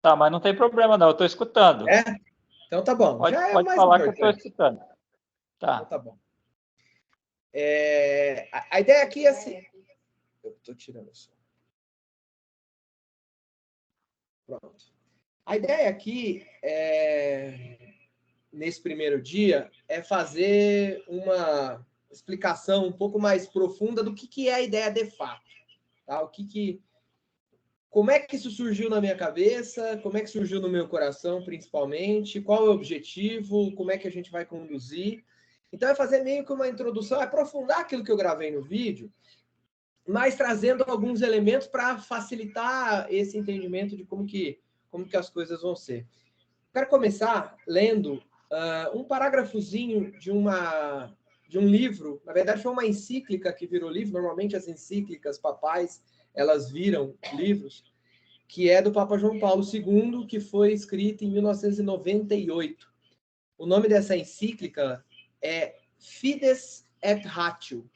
Tá, mas não tem problema não, eu estou escutando. É? Então tá bom. Já é o Pode mais falar que eu importante. estou escutando. Tá. Então tá bom. A ideia aqui é assim... Eu estou tirando o som. Pronto. A ideia aqui, nesse primeiro dia, é fazer uma explicação um pouco mais profunda do que é a ideia de fato. Tá? Como é que isso surgiu na minha cabeça, como é que surgiu no meu coração, principalmente, qual é o objetivo, como é que a gente vai conduzir. Então, é fazer meio que uma introdução, é aprofundar aquilo que eu gravei no vídeo, mas trazendo alguns elementos para facilitar esse entendimento de como que as coisas vão ser. Quero começar lendo um parágrafozinho de um livro, na verdade foi uma encíclica que virou livro, normalmente as encíclicas papais, elas viram livros, que é do Papa João Paulo II, que foi escrita em 1998. O nome dessa encíclica é Fides et Ratio.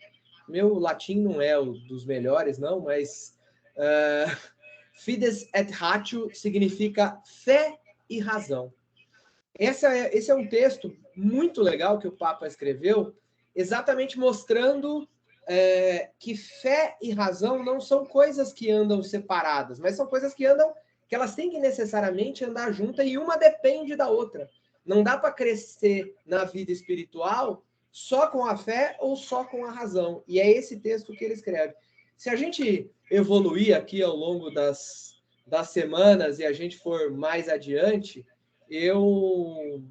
Meu latim não é o dos melhores, não, mas Fides et Ratio significa fé e razão. Esse é um texto muito legal que o Papa escreveu, exatamente mostrando que fé e razão não são coisas que andam separadas, mas são coisas que elas têm que necessariamente andar juntas e uma depende da outra. Não dá para crescer na vida espiritual só com a fé ou só com a razão. E é esse texto que ele escreve. Se a gente evoluir aqui ao longo das semanas e a gente for mais adiante, eu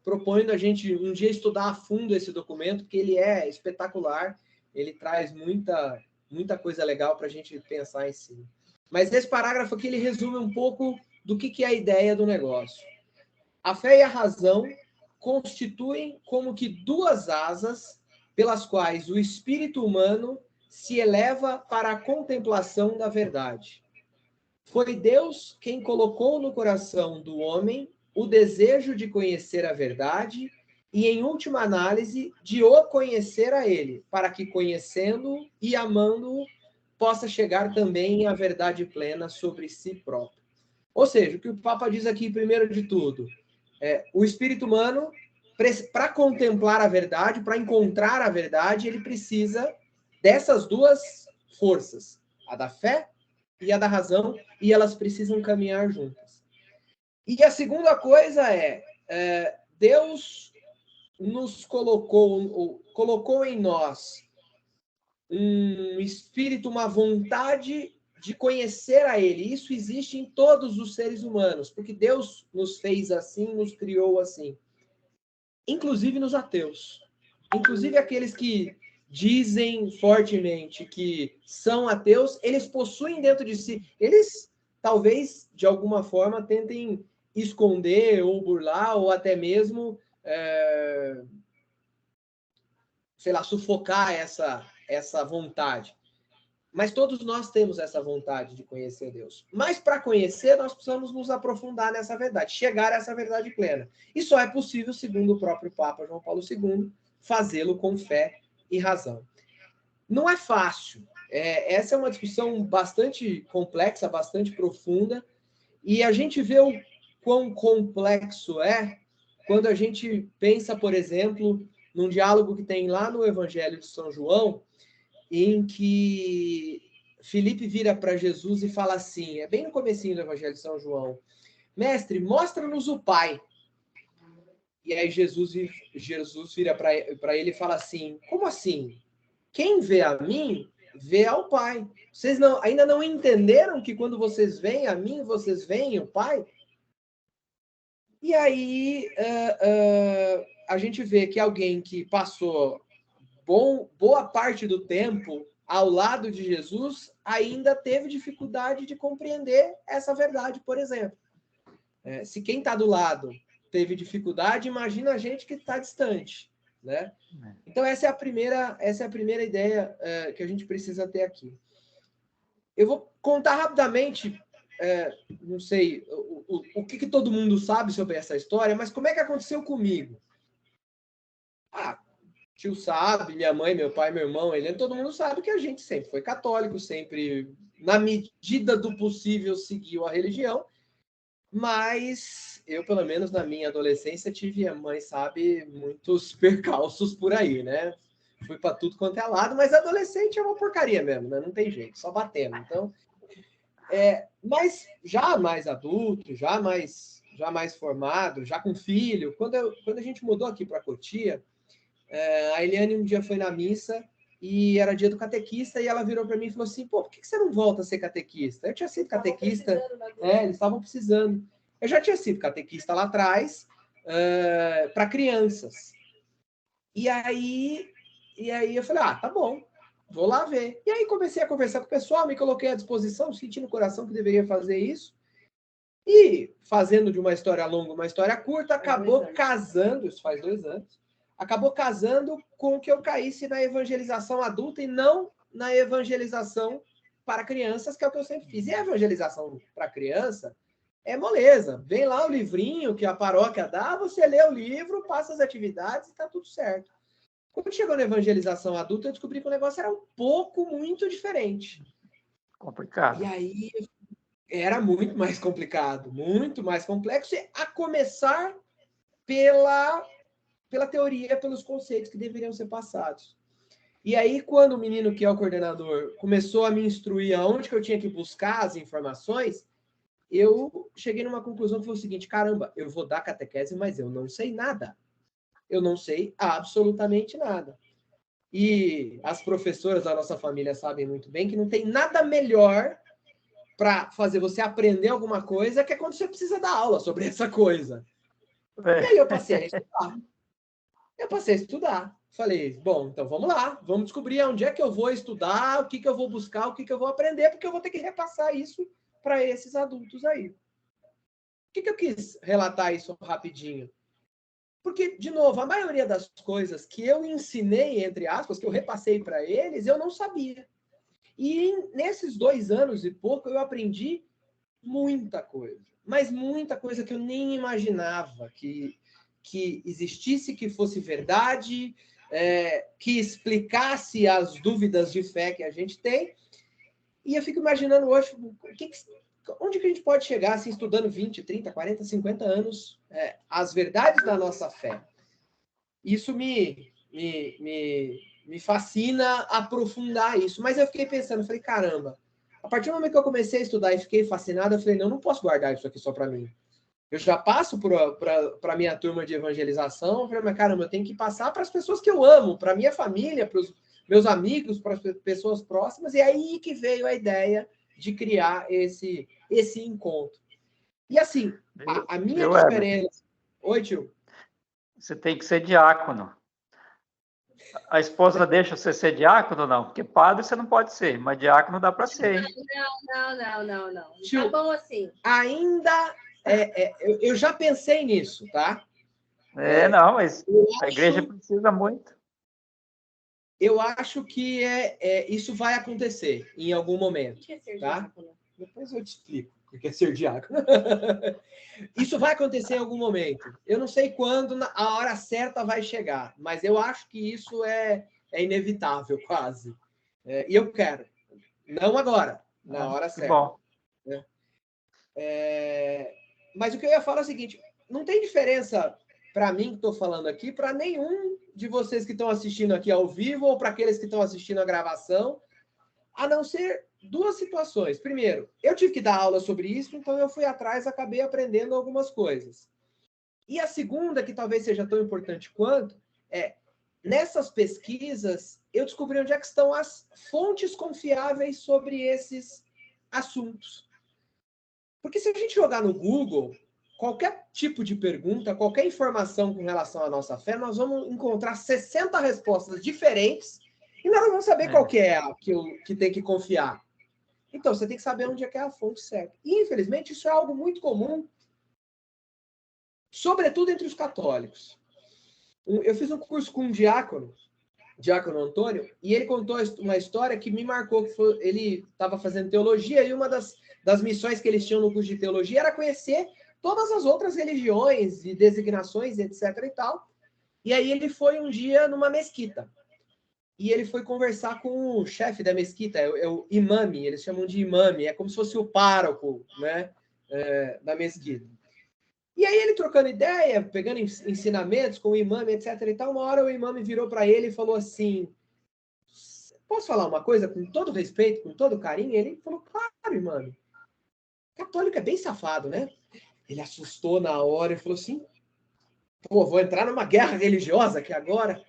proponho a gente um dia estudar a fundo esse documento, porque ele é espetacular, ele traz muita coisa legal para a gente pensar em si. Mas esse parágrafo aqui, ele resume um pouco do que é a ideia do negócio. A fé e a razão constituem como que duas asas pelas quais o espírito humano se eleva para a contemplação da verdade. Foi Deus quem colocou no coração do homem o desejo de conhecer a verdade e, em última análise, de o conhecer a ele, para que, conhecendo-o e amando-o, possa chegar também à verdade plena sobre si próprio. Ou seja, o que o Papa diz aqui, primeiro de tudo, o espírito humano, para contemplar a verdade, para encontrar a verdade, ele precisa dessas duas forças, a da fé e a da razão, e elas precisam caminhar juntas. E a segunda coisa Deus nos colocou em nós um espírito, uma vontade de conhecer a Ele. Isso existe em todos os seres humanos, porque Deus nos fez assim, nos criou assim. Inclusive nos ateus. Inclusive aqueles que dizem fortemente que são ateus, eles possuem dentro de si, eles talvez, de alguma forma, tentem esconder ou burlar, ou até mesmo, sei lá, sufocar essa vontade. Mas todos nós temos essa vontade de conhecer Deus. Mas para conhecer, nós precisamos nos aprofundar nessa verdade, chegar a essa verdade plena. E só é possível, segundo o próprio Papa João Paulo II, fazê-lo com fé e razão. Não é fácil. Essa é uma discussão bastante complexa, bastante profunda, e a gente vê o quão complexo é quando a gente pensa, por exemplo, num diálogo que tem lá no Evangelho de São João, em que Filipe vira para Jesus e fala assim, é bem no comecinho do Evangelho de São João, mestre, mostra-nos o Pai. E aí Jesus vira para ele e fala assim, como assim? Quem vê a mim, vê ao Pai. Vocês ainda não entenderam que quando vocês veem a mim, vocês veem o Pai? E aí a gente vê que alguém que passou boa parte do tempo ao lado de Jesus ainda teve dificuldade de compreender essa verdade, por exemplo. Se quem está do lado teve dificuldade, imagina a gente que está distante, né? Então essa é a primeira ideia que a gente precisa ter aqui. Eu vou contar rapidamente, não sei o que todo mundo sabe sobre essa história, mas como é que aconteceu comigo? tio sabe, minha mãe, meu pai, meu irmão, ele, todo mundo sabe que a gente sempre foi católico, sempre, na medida do possível, seguiu a religião, mas eu, pelo menos na minha adolescência, tive, a mãe sabe, muitos percalços por aí, né? Fui para tudo quanto é lado, mas adolescente é uma porcaria mesmo, né? Não tem jeito, só batendo. Então, mas já mais adulto, já mais formado, já com filho, quando a gente mudou aqui para Cotia, a Eliane um dia foi na missa e era dia do catequista e ela virou para mim e falou assim, pô, por que você não volta a ser catequista? Eu tinha sido catequista, eles estavam precisando. Eu já tinha sido catequista lá atrás, para crianças. E aí eu falei, tá bom, vou lá ver. E aí comecei a conversar com o pessoal, me coloquei à disposição, senti no coração que deveria fazer isso. E fazendo de uma história longa uma história curta, acabou casando, isso faz 2 anos, acabou casando com que eu caísse na evangelização adulta e não na evangelização para crianças, que é o que eu sempre fiz. E a evangelização para criança é moleza. Vem lá o livrinho que a paróquia dá, você lê o livro, passa as atividades e está tudo certo. Quando chegou na evangelização adulta, eu descobri que o negócio era muito diferente. Complicado. E aí era muito mais complicado, muito mais complexo, a começar pela teoria, pelos conceitos que deveriam ser passados. E aí, quando o menino que é o coordenador começou a me instruir aonde que eu tinha que buscar as informações, eu cheguei numa conclusão que foi o seguinte, caramba, eu vou dar catequese, mas eu não sei nada. Eu não sei absolutamente nada. E as professoras da nossa família sabem muito bem que não tem nada melhor para fazer você aprender alguma coisa que é quando você precisa dar aula sobre essa coisa. E aí eu passei a estudar. Falei, bom, então vamos lá, vamos descobrir onde é que eu vou estudar, o que eu vou buscar, o que eu vou aprender, porque eu vou ter que repassar isso para esses adultos aí. Por que eu quis relatar isso rapidinho? Porque, de novo, a maioria das coisas que eu ensinei, entre aspas, que eu repassei para eles, eu não sabia. E nesses 2 anos e pouco, eu aprendi muita coisa. Mas muita coisa que eu nem imaginava que existisse, que fosse verdade, que explicasse as dúvidas de fé que a gente tem. E eu fico imaginando hoje, onde que a gente pode chegar assim, estudando 20, 30, 40, 50 anos as verdades da nossa fé. Isso me fascina aprofundar isso. Mas eu fiquei pensando, falei, caramba, a partir do momento que eu comecei a estudar e fiquei fascinado, eu falei, não posso guardar isso aqui só para mim. Eu já passo para a minha turma de evangelização, eu falei, mas caramba, eu tenho que passar para as pessoas que eu amo, para a minha família, para os meus amigos, para as pessoas próximas, e aí que veio a ideia de criar esse encontro. E assim, a minha diferença... Oi, tio. Você tem que ser diácono. A esposa deixa você ser diácono ou não? Porque padre você não pode ser, mas diácono dá para ser. Não. Tio, tá bom assim. Ainda... eu já pensei nisso, tá? Não, mas a igreja precisa muito. Eu acho que isso vai acontecer em algum momento. O que é ser tá? diácono? Depois eu te explico o que é ser diácono. Isso vai acontecer em algum momento. Eu não sei quando a hora certa vai chegar, mas eu acho que isso é inevitável, quase. E eu quero. Não agora, na hora certa. Bom. Mas o que eu ia falar é o seguinte, não tem diferença para mim que estou falando aqui, para nenhum de vocês que estão assistindo aqui ao vivo ou para aqueles que estão assistindo a gravação, a não ser 2 situações. Primeiro, eu tive que dar aula sobre isso, então eu fui atrás, acabei aprendendo algumas coisas. E a segunda, que talvez seja tão importante quanto, nessas pesquisas, eu descobri onde é que estão as fontes confiáveis sobre esses assuntos. Porque se a gente jogar no Google, qualquer tipo de pergunta, qualquer informação com relação à nossa fé, nós vamos encontrar 60 respostas diferentes e nós não vamos saber qual que é a que tem que confiar. Então, você tem que saber onde é que é a fonte certa. E, infelizmente, isso é algo muito comum, sobretudo entre os católicos. Eu fiz um curso com um diácono Antônio, e ele contou uma história que me marcou, que ele estava fazendo teologia, e uma das missões que eles tinham no curso de teologia era conhecer todas as outras religiões e designações, etc. e tal. E aí ele foi um dia numa mesquita. E ele foi conversar com o chefe da mesquita, é o imame, eles chamam de imame, é como se fosse o pároco, né, da mesquita. E aí ele trocando ideia, pegando ensinamentos com o imame, etc. e tal, uma hora o imame virou para ele e falou assim, posso falar uma coisa com todo respeito, com todo carinho? Ele falou, claro, imame. Católico é bem safado, né? Ele assustou na hora e falou assim, pô, vou entrar numa guerra religiosa aqui agora.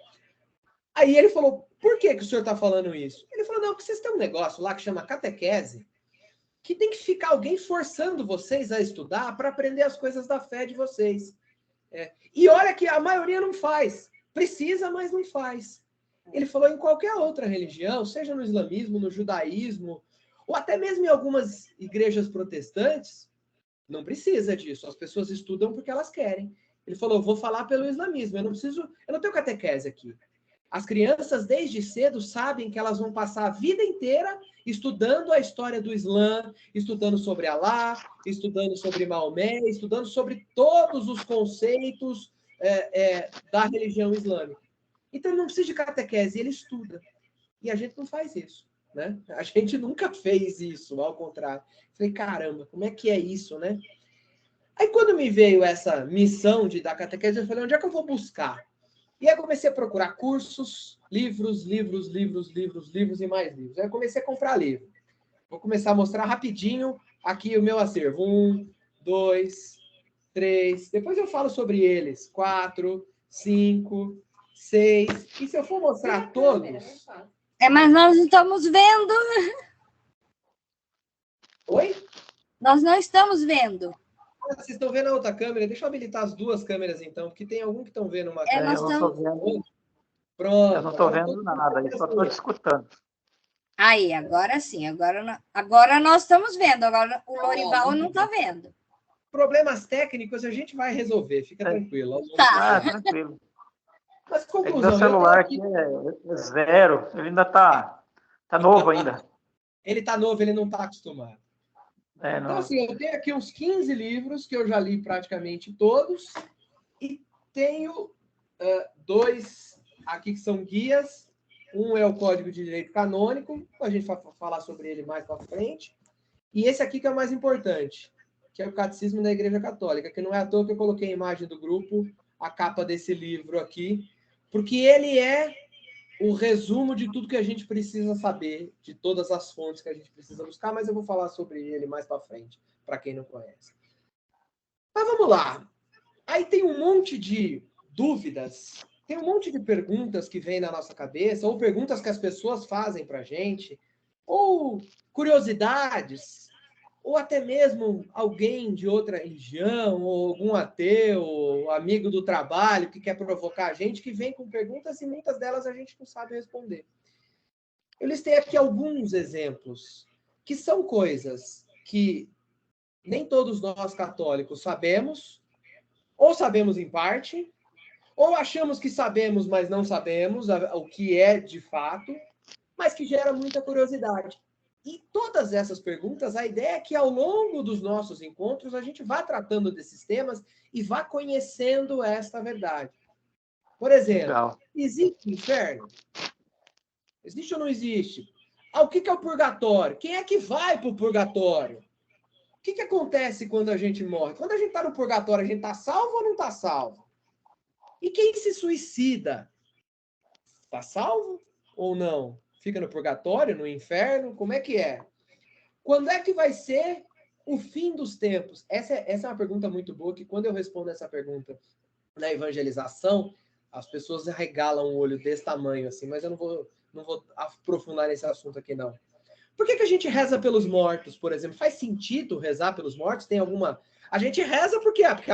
Aí ele falou, por que o senhor está falando isso? Ele falou, não, porque vocês têm um negócio lá que chama catequese, que tem que ficar alguém forçando vocês a estudar para aprender as coisas da fé de vocês. E olha que a maioria não faz. Precisa, mas não faz. Ele falou, em qualquer outra religião, seja no islamismo, no judaísmo, ou até mesmo em algumas igrejas protestantes, não precisa disso. As pessoas estudam porque elas querem. Ele falou, eu vou falar pelo islamismo, eu não tenho catequese aqui. As crianças, desde cedo, sabem que elas vão passar a vida inteira estudando a história do Islã, estudando sobre Alá, estudando sobre Maomé, estudando sobre todos os conceitos da religião islâmica. Então, ele não precisa de catequese, ele estuda. E a gente não faz isso, né? A gente nunca fez isso, ao contrário. Falei, caramba, como é que é isso, né? Aí, quando me veio essa missão de dar catequese, eu falei, onde é que eu vou buscar? E aí eu comecei a procurar cursos, livros e mais livros. Aí eu comecei a comprar livro. Vou começar a mostrar rapidinho aqui o meu acervo. 1, 2, 3. Depois eu falo sobre eles. 4, 5, 6. E se eu for mostrar todos... Mas nós não estamos vendo. Oi? Nós não estamos vendo. Vocês estão vendo a outra câmera? Deixa eu habilitar as duas câmeras, então, porque tem algum que estão vendo uma câmera. Eu não estou vendo. Pronto. Eu não estou vendo nada, eu só estou escutando. Aí, agora sim. Agora nós estamos vendo. Agora o Lorival não está vendo. Problemas técnicos a gente vai resolver, fica tranquilo. Tá. Tranquilo. Mas É conclusão... que meu celular aqui é 0, ele ainda tá novo ainda. Ele tá novo, ele não está acostumado. Não. Então, assim, eu tenho aqui uns 15 livros que eu já li praticamente todos e tenho 2 aqui que são guias. Um é o Código de Direito Canônico, a gente vai falar sobre ele mais para frente. E esse aqui que é o mais importante, que é o Catecismo da Igreja Católica, que não é à toa que eu coloquei a imagem do grupo, a capa desse livro aqui, porque ele é o resumo de tudo que a gente precisa saber, de todas as fontes que a gente precisa buscar, mas eu vou falar sobre ele mais para frente, para quem não conhece. Mas vamos lá. Aí tem um monte de dúvidas, tem um monte de perguntas que vêm na nossa cabeça, ou perguntas que as pessoas fazem para a gente, ou curiosidades, ou até mesmo alguém de outra religião, ou algum ateu, ou amigo do trabalho que quer provocar a gente, que vem com perguntas e muitas delas a gente não sabe responder. Eu listei aqui alguns exemplos, que são coisas que nem todos nós católicos sabemos, ou sabemos em parte, ou achamos que sabemos, mas não sabemos o que é de fato, mas que gera muita curiosidade. E todas essas perguntas, a ideia é que ao longo dos nossos encontros a gente vá tratando desses temas e vá conhecendo esta verdade. Por exemplo, Legal. Existe inferno? Existe ou não existe? O que é o purgatório? Quem é que vai para o purgatório? O que acontece quando a gente morre? Quando a gente está no purgatório, a gente está salvo ou não está salvo? E quem se suicida? Está salvo ou não? Fica no purgatório, no inferno? Como é que é? Quando é que vai ser o fim dos tempos? Essa é uma pergunta muito boa, que quando eu respondo essa pergunta na evangelização, as pessoas arregalam o olho desse tamanho, assim, mas eu não vou aprofundar nesse assunto aqui, não. Por que a gente reza pelos mortos, por exemplo? Faz sentido rezar pelos mortos? Tem alguma... A gente reza por quê? Porque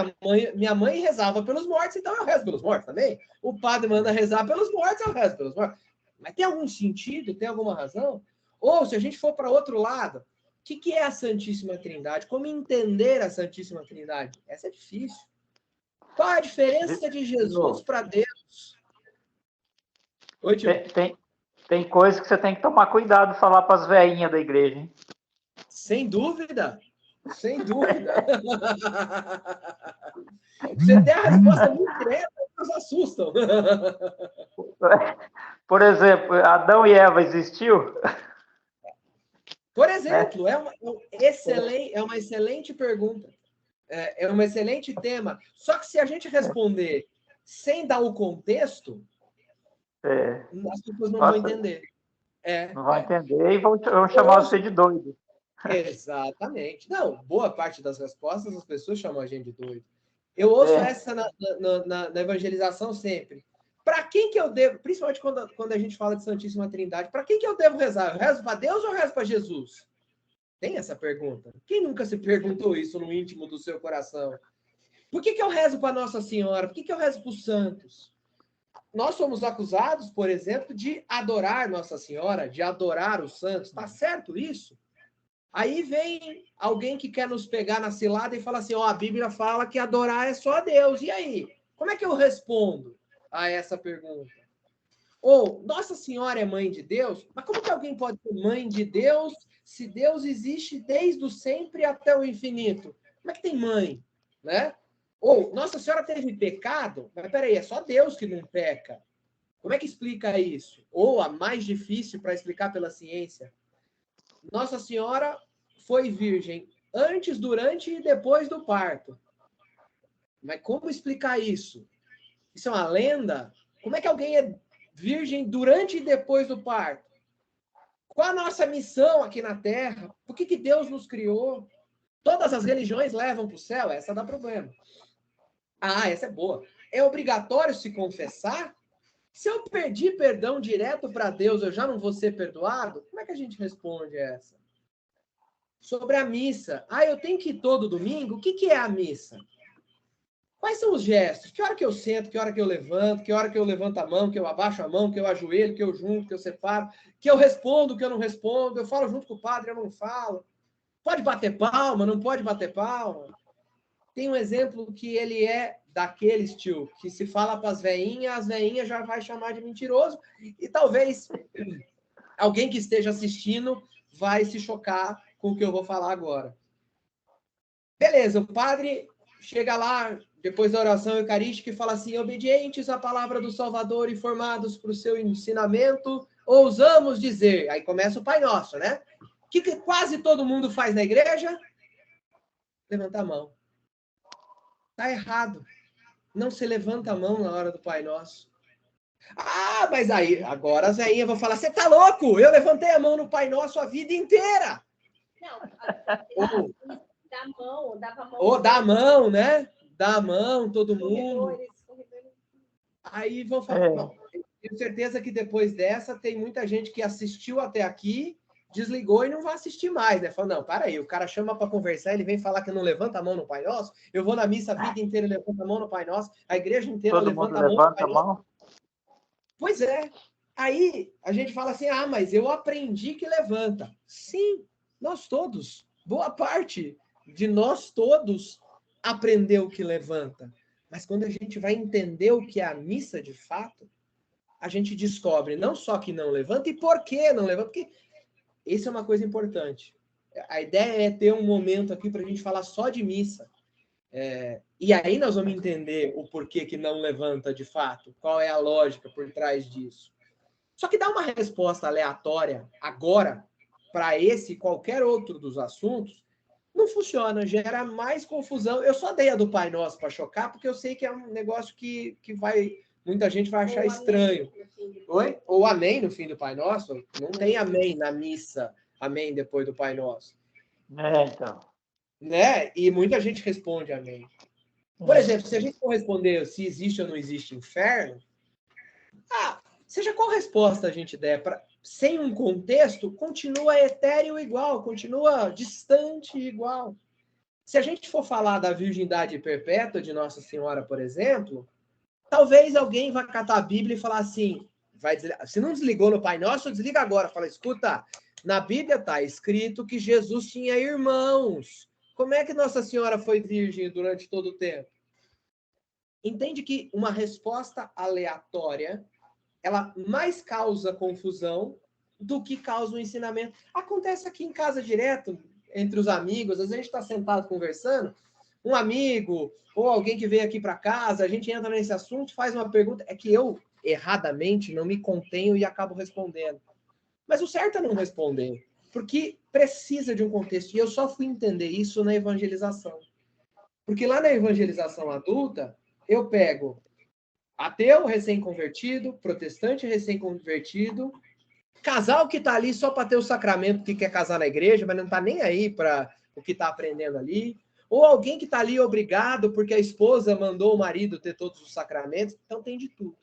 minha mãe rezava pelos mortos, então eu rezo pelos mortos também. O padre manda rezar pelos mortos, eu rezo pelos mortos. Mas tem algum sentido? Tem alguma razão? Ou, se a gente for para outro lado, o que é a Santíssima Trindade? Como entender a Santíssima Trindade? Essa é difícil. Qual é a diferença de Jesus para Deus? Oi, tio. Tem coisa que você tem que tomar cuidado de falar para as velhinhas da igreja, hein? Sem dúvida. Sem dúvida. Você tem a resposta muito direta, assustam. Por exemplo, Adão e Eva existiu? Por exemplo, é uma excelente pergunta. É um excelente tema. Só que se a gente responder sem dar o contexto, as pessoas não vão entender. Não vão entender e vão chamar você de doido. Exatamente. Não, boa parte das respostas as pessoas chamam a gente de doido. Eu ouço essa na evangelização sempre. Para quem que eu devo, principalmente quando a gente fala de Santíssima Trindade, para quem que eu devo rezar? Eu rezo para Deus ou eu rezo para Jesus? Tem essa pergunta. Quem nunca se perguntou isso no íntimo do seu coração? Por que eu rezo para Nossa Senhora? Por que eu rezo para os santos? Nós somos acusados, por exemplo, de adorar Nossa Senhora, de adorar os santos. Está certo isso? Aí vem alguém que quer nos pegar na cilada e fala assim, a Bíblia fala que adorar é só a Deus. E aí? Como é que eu respondo a essa pergunta? Ou, Nossa Senhora é mãe de Deus? Mas como que alguém pode ser mãe de Deus se Deus existe desde o sempre até o infinito? Como é que tem mãe? Né? Ou, Nossa Senhora teve pecado? Mas peraí, é só Deus que não peca. Como é que explica isso? Ou, a mais difícil para explicar pela ciência, Nossa Senhora foi virgem antes, durante e depois do parto. Mas como explicar isso? Isso é uma lenda? Como é que alguém é virgem durante e depois do parto? Qual a nossa missão aqui na Terra? Por que Deus nos criou? Todas as religiões levam para o céu? Essa dá problema. Essa é boa. É obrigatório se confessar? Se eu pedir perdão direto para Deus, eu já não vou ser perdoado? Como é que a gente responde essa? Sobre a missa. Eu tenho que ir todo domingo? O que é a missa? Quais são os gestos? Que hora que eu sento? Que hora que eu levanto? Que hora que eu levanto a mão? Que eu abaixo a mão? Que eu ajoelho? Que eu junto? Que eu separo? Que eu respondo? Que eu não respondo? Eu falo junto com o padre? Eu não falo? Pode bater palma? Não pode bater palma? Tem um exemplo que ele é daqueles, tio, que se fala para as veinhas já vai chamar de mentiroso e talvez alguém que esteja assistindo vai se chocar com o que eu vou falar agora. Beleza, o padre chega lá, depois da oração eucarística, e fala assim, obedientes à palavra do Salvador e formados para o seu ensinamento, ousamos dizer. Aí começa o Pai Nosso, né? O que quase todo mundo faz na igreja? Levanta a mão. Tá errado. Não se levanta a mão na hora do Pai Nosso. Mas aí, agora as veinhas vão falar, você tá louco? Eu levantei a mão no Pai Nosso a vida inteira. Não, dá a mão, dava a mão. Ou dá a mão, né? Dá a mão, todo mundo. Aí vão falar, não, tenho certeza que depois dessa tem muita gente que assistiu até aqui, desligou e não vai assistir mais, né? Fala, não, para aí, o cara chama para conversar, ele vem falar que não levanta a mão no Pai Nosso, eu vou na missa a vida inteira e levanto a mão no Pai Nosso, a igreja inteira levanta a mão no Pai Nosso. Pois é. Aí a gente fala assim, mas eu aprendi que levanta. Sim, nós todos, boa parte de nós todos aprendeu que levanta. Mas quando a gente vai entender o que é a missa de fato, a gente descobre não só que não levanta, e por que não levanta, porque isso é uma coisa importante. A ideia é ter um momento aqui para a gente falar só de missa. E aí nós vamos entender o porquê que não levanta de fato, qual é a lógica por trás disso. Só que dar uma resposta aleatória agora para esse e qualquer outro dos assuntos não funciona, gera mais confusão. Eu só dei a do Pai Nosso para chocar, porque eu sei que é um negócio que muita gente vai achar estranho. Oi? Ou amém no fim do Pai Nosso? Não tem amém na missa, amém depois do Pai Nosso. Então. Né? E muita gente responde amém. Por exemplo, se a gente for responder se existe ou não existe inferno, seja qual resposta a gente der, sem um contexto, continua etéreo igual, continua distante igual. Se a gente for falar da virgindade perpétua de Nossa Senhora, por exemplo, talvez alguém vá catar a Bíblia e falar assim, se não desligou no Pai Nosso, desliga agora. Fala, escuta, na Bíblia está escrito que Jesus tinha irmãos. Como é que Nossa Senhora foi virgem durante todo o tempo? Entende que uma resposta aleatória ela mais causa confusão do que causa um ensinamento. Acontece aqui em casa direto, entre os amigos, às vezes a gente está sentado conversando, um amigo ou alguém que veio aqui para casa, a gente entra nesse assunto, faz uma pergunta, é que eu, erradamente, não me contenho e acabo respondendo. Mas o certo é não responder, porque precisa de um contexto. E eu só fui entender isso na evangelização. Porque lá na evangelização adulta, eu pego ateu recém-convertido, protestante recém-convertido, casal que está ali só para ter o sacramento, que quer casar na igreja, mas não está nem aí para o que está aprendendo ali. Ou alguém que está ali obrigado porque a esposa mandou o marido ter todos os sacramentos. Então tem de tudo.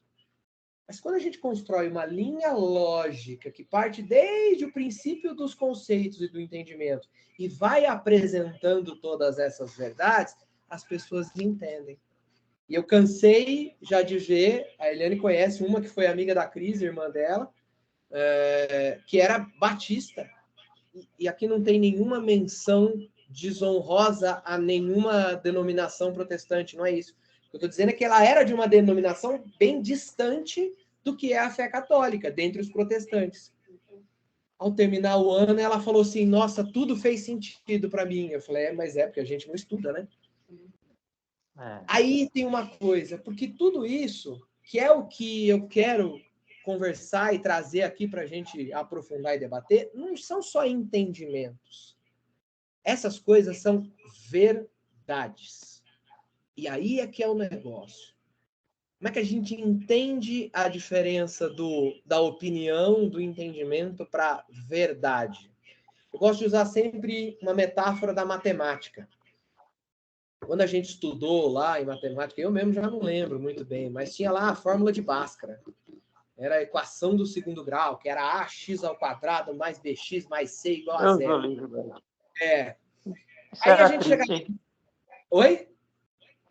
Mas quando a gente constrói uma linha lógica que parte desde o princípio dos conceitos e do entendimento e vai apresentando todas essas verdades, as pessoas entendem. E eu cansei já de ver, a Eliane conhece uma que foi amiga da Cris, irmã dela, que era batista. E aqui não tem nenhuma menção desonrosa a nenhuma denominação protestante, não é isso. O que eu estou dizendo é que ela era de uma denominação bem distante do que é a fé católica, dentre os protestantes. Ao terminar o ano, ela falou assim, nossa, tudo fez sentido para mim. Eu falei, mas porque a gente não estuda, né? Aí tem uma coisa, porque tudo isso, que é o que eu quero conversar e trazer aqui para a gente aprofundar e debater, não são só entendimentos. Essas coisas são verdades. E aí é que é o negócio. Como é que a gente entende a diferença da opinião, do entendimento para verdade? Eu gosto de usar sempre uma metáfora da matemática. Quando a gente estudou lá em matemática, eu mesmo já não lembro muito bem, mas tinha lá a fórmula de Bhaskara. Era a equação do segundo grau, que era ax² mais bx mais c igual a zero. Isso aí era triste, hein? Oi?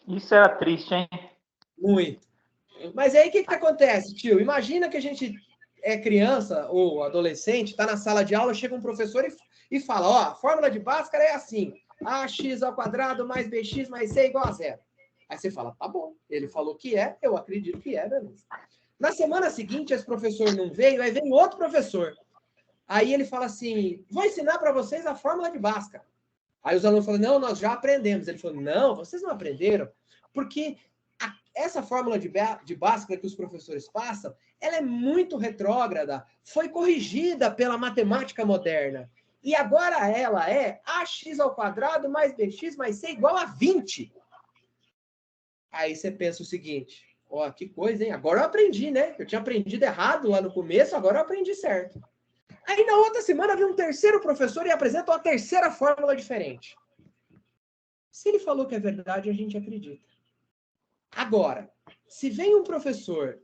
Isso era triste, hein? Muito. Mas aí o que acontece, tio? Imagina que a gente é criança ou adolescente, está na sala de aula, chega um professor e fala, ó, a fórmula de Bhaskara é assim, ax² mais bx mais c igual a zero. Aí você fala, tá bom, ele falou que é, eu acredito que é, beleza. Na semana seguinte, esse professor não veio, aí vem outro professor. Aí ele fala assim, vou ensinar para vocês a fórmula de Bhaskara. Aí os alunos falam, não, nós já aprendemos. Ele falou, não, vocês não aprenderam, porque essa fórmula de Bhaskara que os professores passam, ela é muito retrógrada, foi corrigida pela matemática moderna. E agora ela é ax² mais bx mais c igual a 20. Aí você pensa o seguinte, ó, que coisa, hein? Agora eu aprendi, né? Eu tinha aprendido errado lá no começo, agora eu aprendi certo. Aí na outra semana vem um terceiro professor e apresenta uma terceira fórmula diferente. Se ele falou que é verdade, a gente acredita. Agora, se vem um professor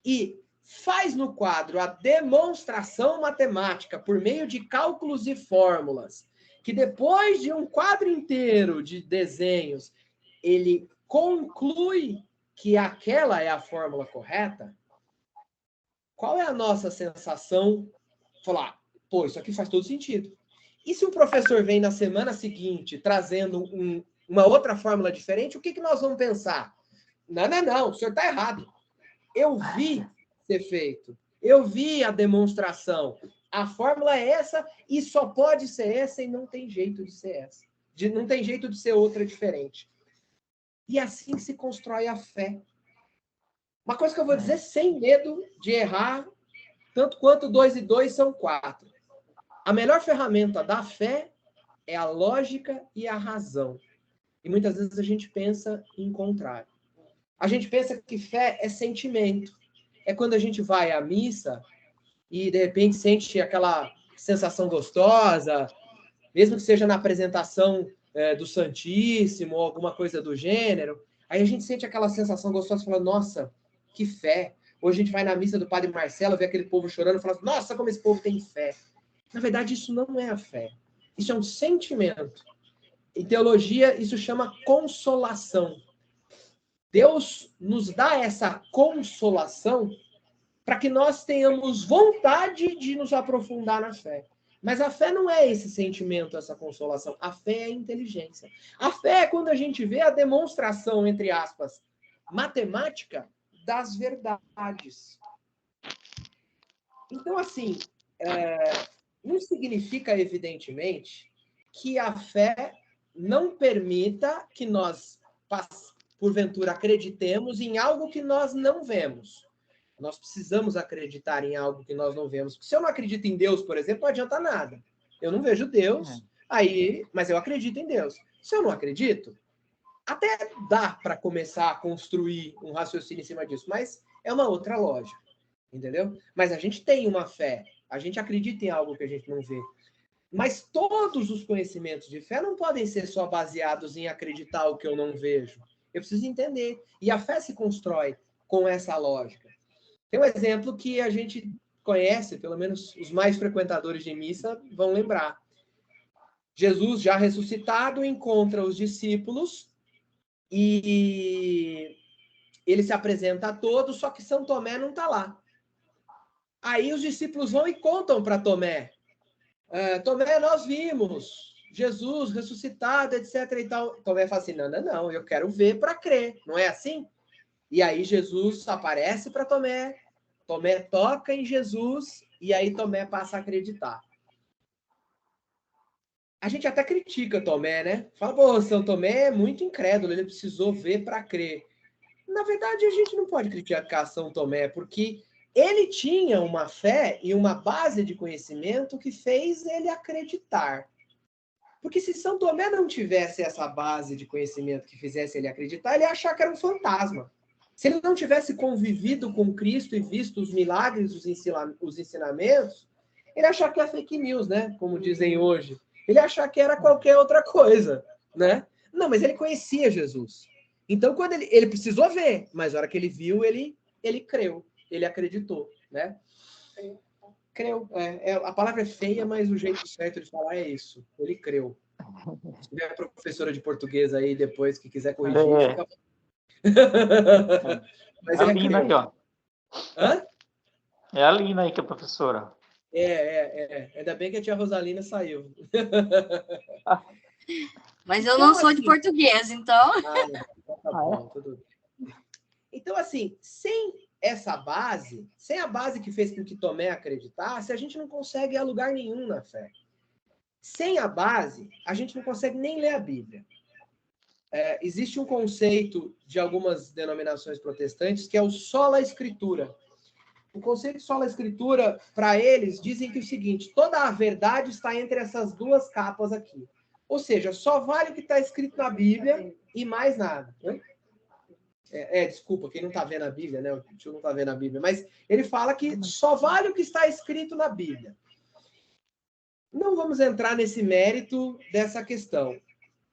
e faz no quadro a demonstração matemática por meio de cálculos e fórmulas, que depois de um quadro inteiro de desenhos, ele conclui que aquela é a fórmula correta, qual é a nossa sensação? Falar, pô, isso aqui faz todo sentido. E se o professor vem na semana seguinte trazendo uma outra fórmula diferente, o que nós vamos pensar? Não, o senhor está errado. Eu vi ser feito. Eu vi a demonstração. A fórmula é essa e só pode ser essa e não tem jeito de ser essa. Não tem jeito de ser outra diferente. E assim se constrói a fé. Uma coisa que eu vou dizer sem medo de errar, tanto quanto 2 e 2 são 4. A melhor ferramenta da fé é a lógica e a razão. E muitas vezes a gente pensa em contrário. A gente pensa que fé é sentimento. É quando a gente vai à missa e, de repente, sente aquela sensação gostosa, mesmo que seja na apresentação do Santíssimo ou alguma coisa do gênero. Aí a gente sente aquela sensação gostosa e fala, nossa, que fé. Hoje a gente vai na missa do Padre Marcelo, vê aquele povo chorando e fala, nossa, como esse povo tem fé. Na verdade, isso não é a fé. Isso é um sentimento. Em teologia, isso chama consolação. Deus nos dá essa consolação para que nós tenhamos vontade de nos aprofundar na fé. Mas a fé não é esse sentimento, essa consolação. A fé é a inteligência. A fé é quando a gente vê a demonstração, entre aspas, matemática das verdades. Então, assim, não significa, evidentemente, que a fé não permita que nós, porventura, acreditemos em algo que nós não vemos. Nós precisamos acreditar em algo que nós não vemos. Se eu não acredito em Deus, por exemplo, não adianta nada. Eu não vejo Deus, mas eu acredito em Deus. Se eu não acredito, até dá para começar a construir um raciocínio em cima disso, mas é uma outra lógica, entendeu? Mas a gente tem uma fé, a gente acredita em algo que a gente não vê. Mas todos os conhecimentos de fé não podem ser só baseados em acreditar o que eu não vejo. Eu preciso entender. E a fé se constrói com essa lógica. Tem um exemplo que a gente conhece, pelo menos os mais frequentadores de missa vão lembrar. Jesus, já ressuscitado, encontra os discípulos e ele se apresenta a todos, só que São Tomé não está lá. Aí os discípulos vão e contam para Tomé. Tomé, nós vimos Jesus ressuscitado, etc. e tal. Tomé fala assim, não, eu quero ver para crer. Não é assim? E aí Jesus aparece para Tomé, Tomé toca em Jesus, e aí Tomé passa a acreditar. A gente até critica Tomé, né? Fala, pô, São Tomé é muito incrédulo, ele precisou ver para crer. Na verdade, a gente não pode criticar São Tomé, porque ele tinha uma fé e uma base de conhecimento que fez ele acreditar. Porque se São Tomé não tivesse essa base de conhecimento que fizesse ele acreditar, ele ia achar que era um fantasma. Se ele não tivesse convivido com Cristo e visto os milagres, os ensinamentos, ele ia achar que é fake news, né? Como dizem hoje. Ele ia achar que era qualquer outra coisa, né? Não, mas ele conhecia Jesus. Então, quando ele precisou ver, mas na hora que ele viu, ele creu, ele acreditou, né? Creu. A palavra é feia, mas o jeito certo de falar é isso. Ele creu. Se tiver professora de português aí depois que quiser corrigir, fica... Mas é a Lina aí, ó. Hã? É a Lina aí que é a professora. Ainda bem que a tia Rosalina saiu. Mas eu não sou de português, então... Tá bom, tudo bem. Então, assim, sem essa base, sem a base que fez com que Tomé acreditasse, a gente não consegue ir a lugar nenhum na fé. Sem a base, a gente não consegue nem ler a Bíblia. Existe um conceito de algumas denominações protestantes que é o sola escritura. O conceito de sola escritura, para eles, dizem que é o seguinte, toda a verdade está entre essas duas capas aqui. Ou seja, só vale o que está escrito na Bíblia e mais nada. Né? Desculpa, quem não está vendo a Bíblia, né? O tio não está vendo a Bíblia, mas ele fala que só vale o que está escrito na Bíblia. Não vamos entrar nesse mérito dessa questão.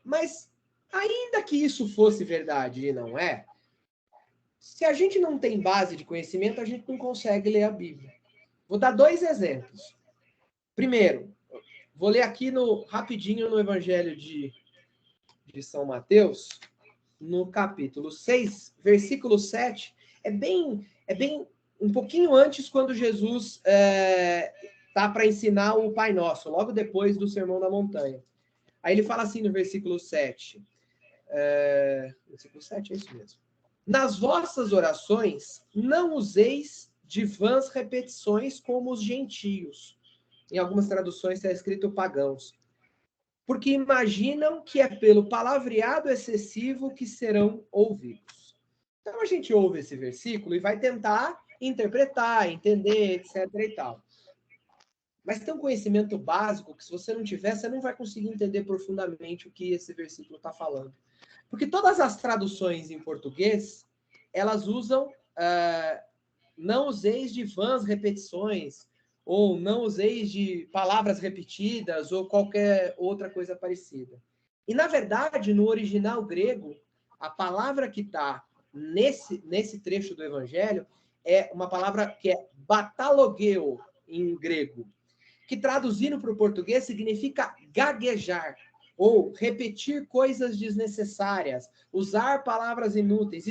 Mas, ainda que isso fosse verdade e não é, se a gente não tem base de conhecimento, a gente não consegue ler a Bíblia. Vou dar 2 exemplos. Primeiro, vou ler aqui rapidinho no Evangelho de São Mateus, no capítulo 6, versículo 7. É bem um pouquinho antes, quando Jesus está para ensinar o Pai Nosso, logo depois do Sermão da Montanha. Aí ele fala assim no versículo 7. Versículo 7, é isso mesmo. Nas vossas orações, não useis de vãs repetições como os gentios. Em algumas traduções está escrito pagãos. Porque imaginam que é pelo palavreado excessivo que serão ouvidos. Então a gente ouve esse versículo e vai tentar interpretar, entender, etc. e tal. Mas tem um conhecimento básico que, se você não tiver, você não vai conseguir entender profundamente o que esse versículo está falando. Porque todas as traduções em português, elas usam não useis de vãs repetições, ou não useis de palavras repetidas, ou qualquer outra coisa parecida. E, na verdade, no original grego, a palavra que está nesse trecho do Evangelho é uma palavra que é batalogeo, em grego, que traduzindo para o português significa gaguejar, ou repetir coisas desnecessárias, usar palavras inúteis,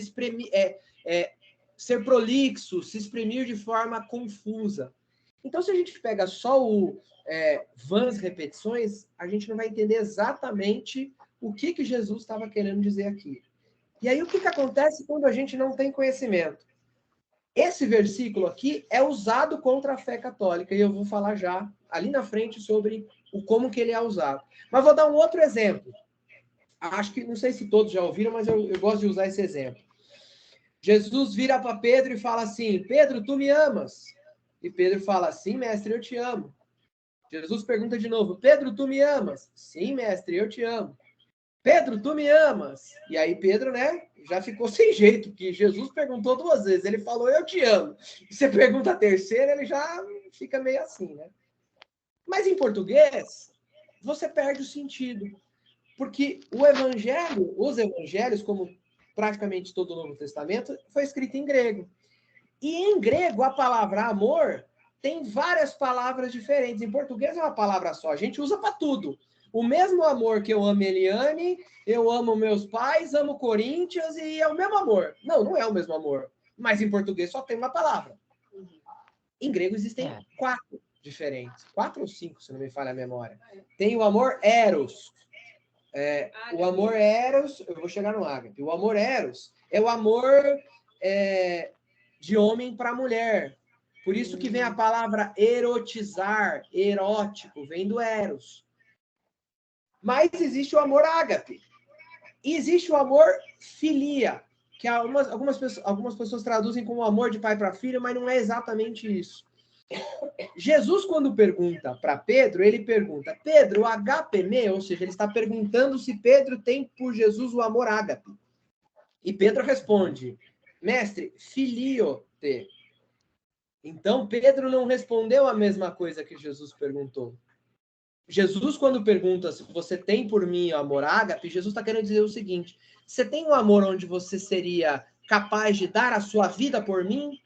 ser prolixo, se exprimir de forma confusa. Então, se a gente pega só o vãs repetições, a gente não vai entender exatamente o que Jesus estava querendo dizer aqui. E aí, o que acontece quando a gente não tem conhecimento? Esse versículo aqui é usado contra a fé católica, e eu vou falar já ali na frente sobre como que ele é usado. Mas vou dar um outro exemplo. acho que, não sei se todos já ouviram, mas eu gosto de usar esse exemplo. Jesus vira para Pedro e fala assim, Pedro, tu me amas? E Pedro fala, sim, mestre, eu te amo. Jesus pergunta de novo, Pedro, tu me amas? Sim, mestre, eu te amo. Pedro, tu me amas? E aí Pedro, né, já ficou sem jeito, porque Jesus perguntou 2 vezes, ele falou, eu te amo. E você pergunta a terceira, ele já fica meio assim, né? Mas em português, você perde o sentido. Porque os evangelhos, como praticamente todo o Novo Testamento, foi escrito em grego. E em grego, a palavra amor tem várias palavras diferentes. Em português é uma palavra só. A gente usa para tudo. O mesmo amor que eu amo Eliane, eu amo meus pais, amo Corinthians e é o mesmo amor. Não, não é o mesmo amor. Mas em português só tem uma palavra. Em grego existem 4 diferentes. 4 ou 5, se não me falha a memória. Tem o amor eros. O amor eros, eu vou chegar no ágape. O amor eros é o amor de homem para mulher. Por isso que vem a palavra erotizar, erótico, vem do eros. Mas existe o amor ágape. E existe o amor filia, que algumas pessoas traduzem como amor de pai para filho, mas não é exatamente isso. Jesus, quando pergunta para Pedro, ele pergunta, Pedro, agapeme, ou seja, ele está perguntando se Pedro tem por Jesus o amor ágape. E Pedro responde, mestre, filio te. Então, Pedro não respondeu a mesma coisa que Jesus perguntou. Jesus, quando pergunta se você tem por mim o amor ágape, Jesus está querendo dizer o seguinte, você tem um amor onde você seria capaz de dar a sua vida por mim?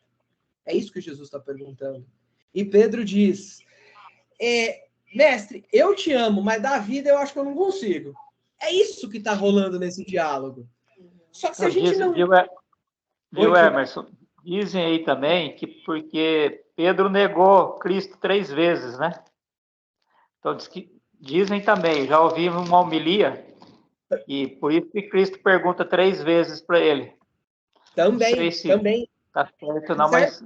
É isso que Jesus está perguntando. E Pedro diz, mestre, eu te amo, mas da vida eu acho que eu não consigo. É isso que está rolando nesse diálogo. Só que se a gente não... Viu, Emerson? Dizem aí também que porque Pedro negou Cristo 3 vezes, né? Então, dizem também, já ouvi uma homilia, e por isso que Cristo pergunta 3 vezes para ele. Também, não sei se também. tá certo, não, mas...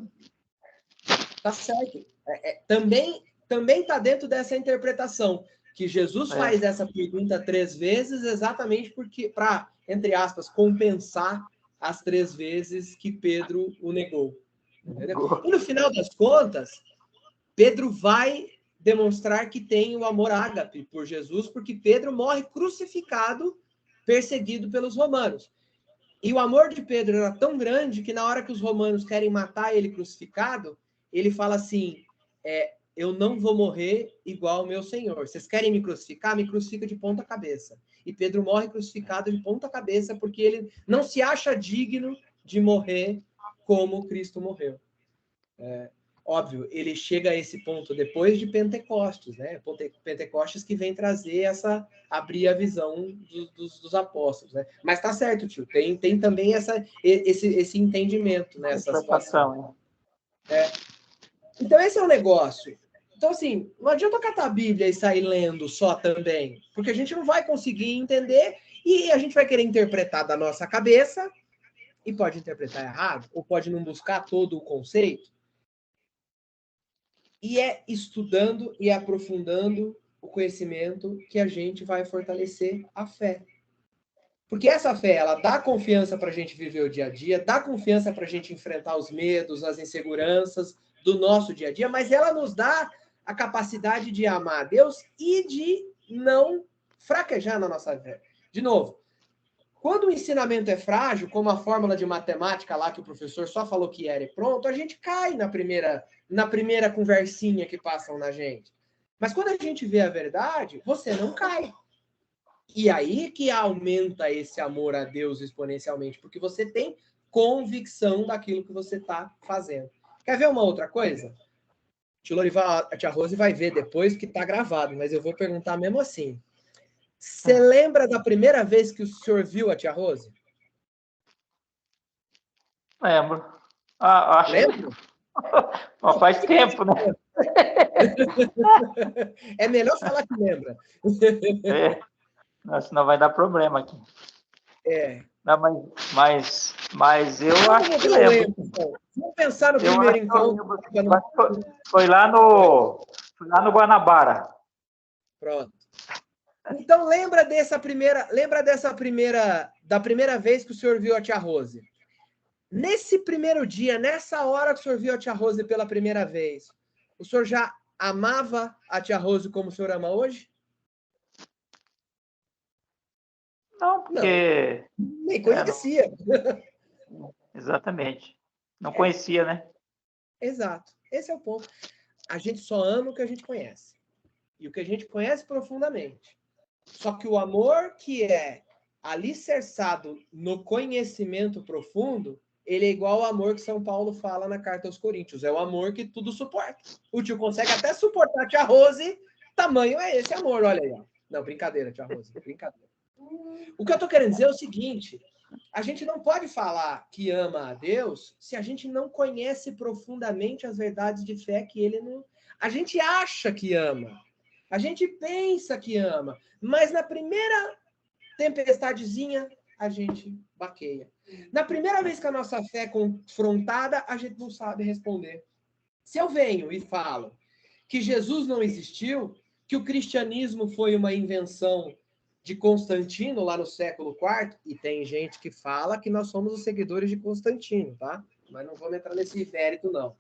Tá certo. Também está dentro dessa interpretação, que Jesus faz essa pergunta 3 vezes exatamente porque para, entre aspas, compensar as 3 vezes que Pedro o negou. Entendeu? E no final das contas, Pedro vai demonstrar que tem o amor ágape por Jesus, porque Pedro morre crucificado, perseguido pelos romanos. E o amor de Pedro era tão grande que na hora que os romanos querem matar ele crucificado, ele fala assim, eu não vou morrer igual o meu Senhor. Vocês querem me crucificar? Me crucifica de ponta cabeça. E Pedro morre crucificado de ponta cabeça porque ele não se acha digno de morrer como Cristo morreu. Óbvio, ele chega a esse ponto depois de Pentecostes, né? Pentecostes que vem trazer abrir a visão dos apóstolos, né? Mas tá certo, tio, tem também esse entendimento nessa situação. Então esse é o negócio. Então, assim, não adianta catar a Bíblia e sair lendo só também, porque a gente não vai conseguir entender e a gente vai querer interpretar da nossa cabeça e pode interpretar errado, ou pode não buscar todo o conceito. E é estudando e aprofundando o conhecimento que a gente vai fortalecer a fé. Porque essa fé, ela dá confiança para a gente viver o dia a dia, dá confiança para a gente enfrentar os medos, as inseguranças do nosso dia a dia, mas ela nos dá a capacidade de amar a Deus e de não fraquejar na nossa fé. De novo, quando o ensinamento é frágil, como a fórmula de matemática lá que o professor só falou que era e pronto, a gente cai na primeira conversinha que passam na gente. Mas quando a gente vê a verdade, você não cai. E aí que aumenta esse amor a Deus exponencialmente, porque você tem convicção daquilo que você está fazendo. Quer ver uma outra coisa? A tia Rose vai ver depois que está gravado, mas eu vou perguntar mesmo assim. Você lembra da primeira vez que o senhor viu a tia Rose? Lembro. Acho Lembra? que faz tempo, né? É melhor falar que lembra. Senão vai dar problema aqui. Não, mas eu acho que lembro. Vamos pensar no primeiro encontro. Foi lá no Guanabara. Pronto. Então, da primeira vez que o senhor viu a tia Rose. Nesse primeiro dia, nessa hora que o senhor viu a tia Rose pela primeira vez, o senhor já amava a tia Rose como o senhor ama hoje? Não, porque... Nem conhecia. Exatamente. Não conhecia, né? Exato. Esse é o ponto. A gente só ama o que a gente conhece. E o que a gente conhece profundamente. Só que o amor que é alicerçado no conhecimento profundo, ele é igual ao amor que São Paulo fala na carta aos Coríntios. É o amor que tudo suporta. O tio consegue até suportar a tia Rose, tamanho é esse amor, olha aí. Ó. Não, brincadeira, tia Rose, brincadeira. O que eu tô querendo dizer é o seguinte, a gente não pode falar que ama a Deus se a gente não conhece profundamente as verdades de fé que ele não... A gente acha que ama, a gente pensa que ama, mas na primeira tempestadezinha, a gente baqueia. Na primeira vez que a nossa fé é confrontada, a gente não sabe responder. Se eu venho e falo que Jesus não existiu, que o cristianismo foi uma invenção de Constantino lá no século IV, e tem gente que fala que nós somos os seguidores de Constantino, tá? Mas não vou entrar nesse mérito, não.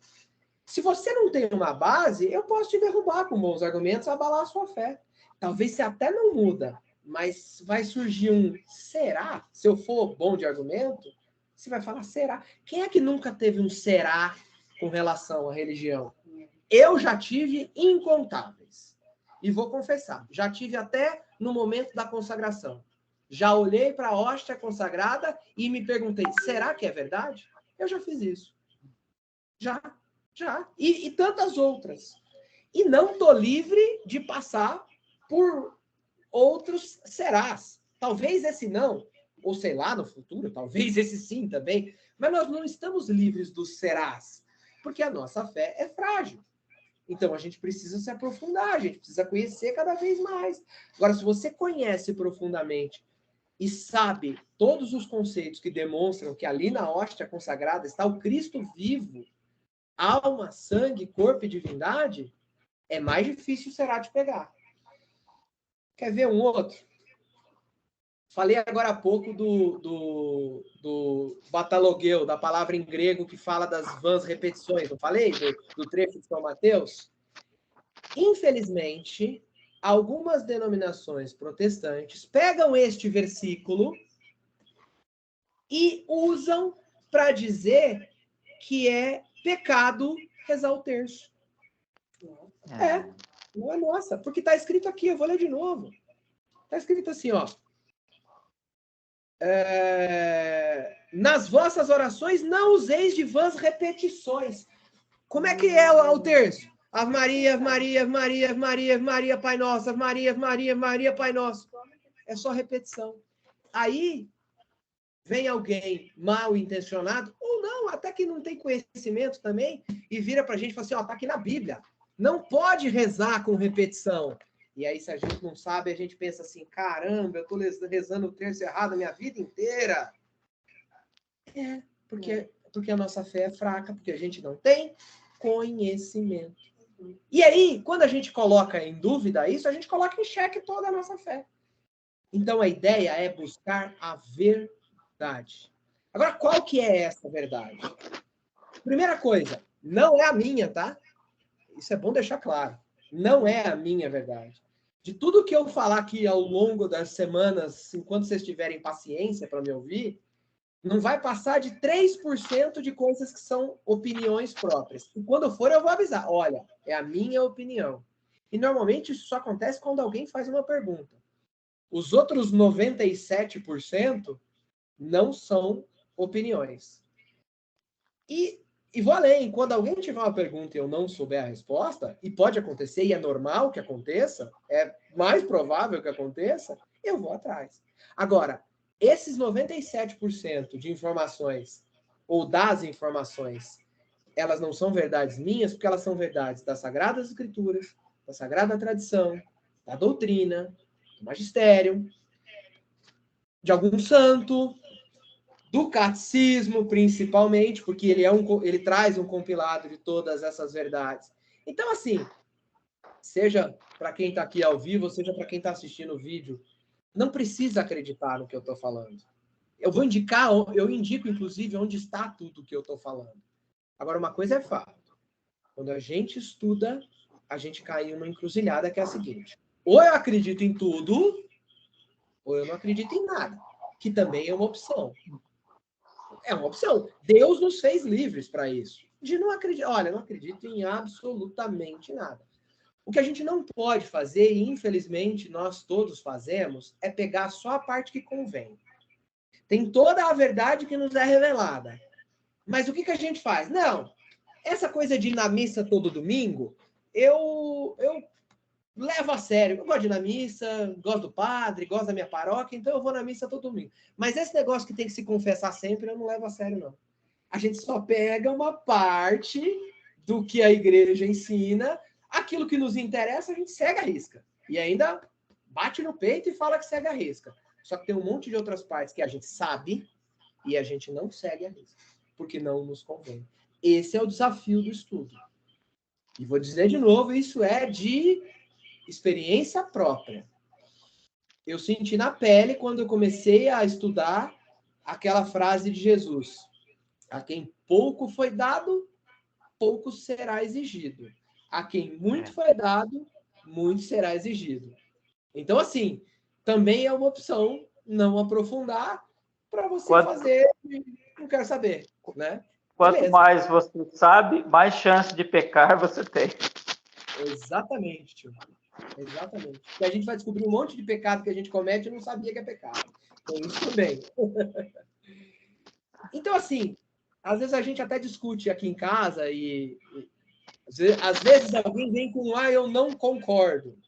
Se você não tem uma base, eu posso te derrubar com bons argumentos, abalar a sua fé. Talvez você até não muda, mas vai surgir um será? Se eu for bom de argumento, você vai falar será? Quem é que nunca teve um será com relação à religião? Eu já tive incontáveis. E vou confessar, já tive até no momento da consagração. Já olhei para a hóstia consagrada e me perguntei, será que é verdade? Eu já fiz isso. Já. E tantas outras. E não estou livre de passar por outros serás. Talvez esse não, ou sei lá, no futuro, talvez esse sim também. Mas nós não estamos livres dos serás, porque a nossa fé é frágil. Então, a gente precisa se aprofundar, a gente precisa conhecer cada vez mais. Agora, se você conhece profundamente e sabe todos os conceitos que demonstram que ali na hóstia consagrada está o Cristo vivo, alma, sangue, corpo e divindade, é mais difícil será de pegar. Quer ver um outro? Falei agora há pouco do batalogueu, da palavra em grego que fala das vãs repetições. Não falei do trecho de São Mateus? Infelizmente, algumas denominações protestantes pegam este versículo e usam para dizer que é pecado rezar o terço. Não é nossa, porque está escrito aqui, eu vou ler de novo. Está escrito assim, ó. Nas vossas orações não useis de vãs repetições. Como é que é o terço? Ave Maria, Ave Maria, Ave Maria, Ave Maria, Ave Maria, Pai Nosso, Ave Maria, Ave Maria, Maria, Pai Nosso. É só repetição. Aí vem alguém mal intencionado, ou não, até que não tem conhecimento também, e vira pra gente e fala assim, ó, tá aqui na Bíblia. Não pode rezar com repetição. E aí, se a gente não sabe, a gente pensa assim, caramba, eu tô rezando o terço errado a minha vida inteira. Porque a nossa fé é fraca, porque a gente não tem conhecimento. E aí, quando a gente coloca em dúvida isso, a gente coloca em xeque toda a nossa fé. Então, a ideia é buscar a verdade. Agora, qual que é essa verdade? Primeira coisa, não é a minha, tá? Isso é bom deixar claro. Não é a minha verdade. De tudo que eu falar aqui ao longo das semanas, enquanto vocês tiverem paciência para me ouvir, não vai passar de 3% de coisas que são opiniões próprias. E quando for, eu vou avisar. Olha, é a minha opinião. E normalmente isso só acontece quando alguém faz uma pergunta. Os outros 97% não são opiniões. E vou além, quando alguém tiver uma pergunta e eu não souber a resposta, e pode acontecer, e é normal que aconteça, é mais provável que aconteça, eu vou atrás. Agora, esses 97% de informações, ou das informações, elas não são verdades minhas, porque elas são verdades das Sagradas Escrituras, da Sagrada Tradição, da doutrina, do magistério, de algum santo, do catecismo, principalmente, porque ele traz um compilado de todas essas verdades. Então, assim, seja para quem está aqui ao vivo, seja para quem está assistindo o vídeo, não precisa acreditar no que eu estou falando. Eu indico, inclusive, onde está tudo que eu estou falando. Agora, uma coisa é fato. Quando a gente estuda, a gente cai em uma encruzilhada que é a seguinte. Ou eu acredito em tudo, ou eu não acredito em nada. Que também é uma opção. É uma opção. Deus nos fez livres para isso. De não acreditar. Olha, eu não acredito em absolutamente nada. O que a gente não pode fazer, e infelizmente nós todos fazemos, é pegar só a parte que convém. Tem toda a verdade que nos é revelada. Mas o que a gente faz? Não, essa coisa de ir na missa todo domingo, eu levo a sério. Eu gosto de ir na missa, gosto do padre, gosto da minha paróquia, então eu vou na missa todo domingo. Mas esse negócio que tem que se confessar sempre, eu não levo a sério, não. A gente só pega uma parte do que a igreja ensina, aquilo que nos interessa, a gente segue a risca. E ainda bate no peito e fala que segue a risca. Só que tem um monte de outras partes que a gente sabe e a gente não segue a risca, porque não nos convém. Esse é o desafio do estudo. E vou dizer de novo, isso é de experiência própria. Eu senti na pele quando eu comecei a estudar aquela frase de Jesus: a quem pouco foi dado, pouco será exigido. A quem muito foi dado, muito será exigido. Então, assim, também é uma opção não aprofundar para você fazer, não quero saber, né? Quanto Beleza. mais você sabe, mais chance de pecar você tem. Exatamente, tio. Exatamente. E a gente vai descobrir um monte de pecado que a gente comete e não sabia que é pecado. Então, isso também. Então, assim, às vezes a gente até discute aqui em casa e às vezes alguém vem com eu não concordo.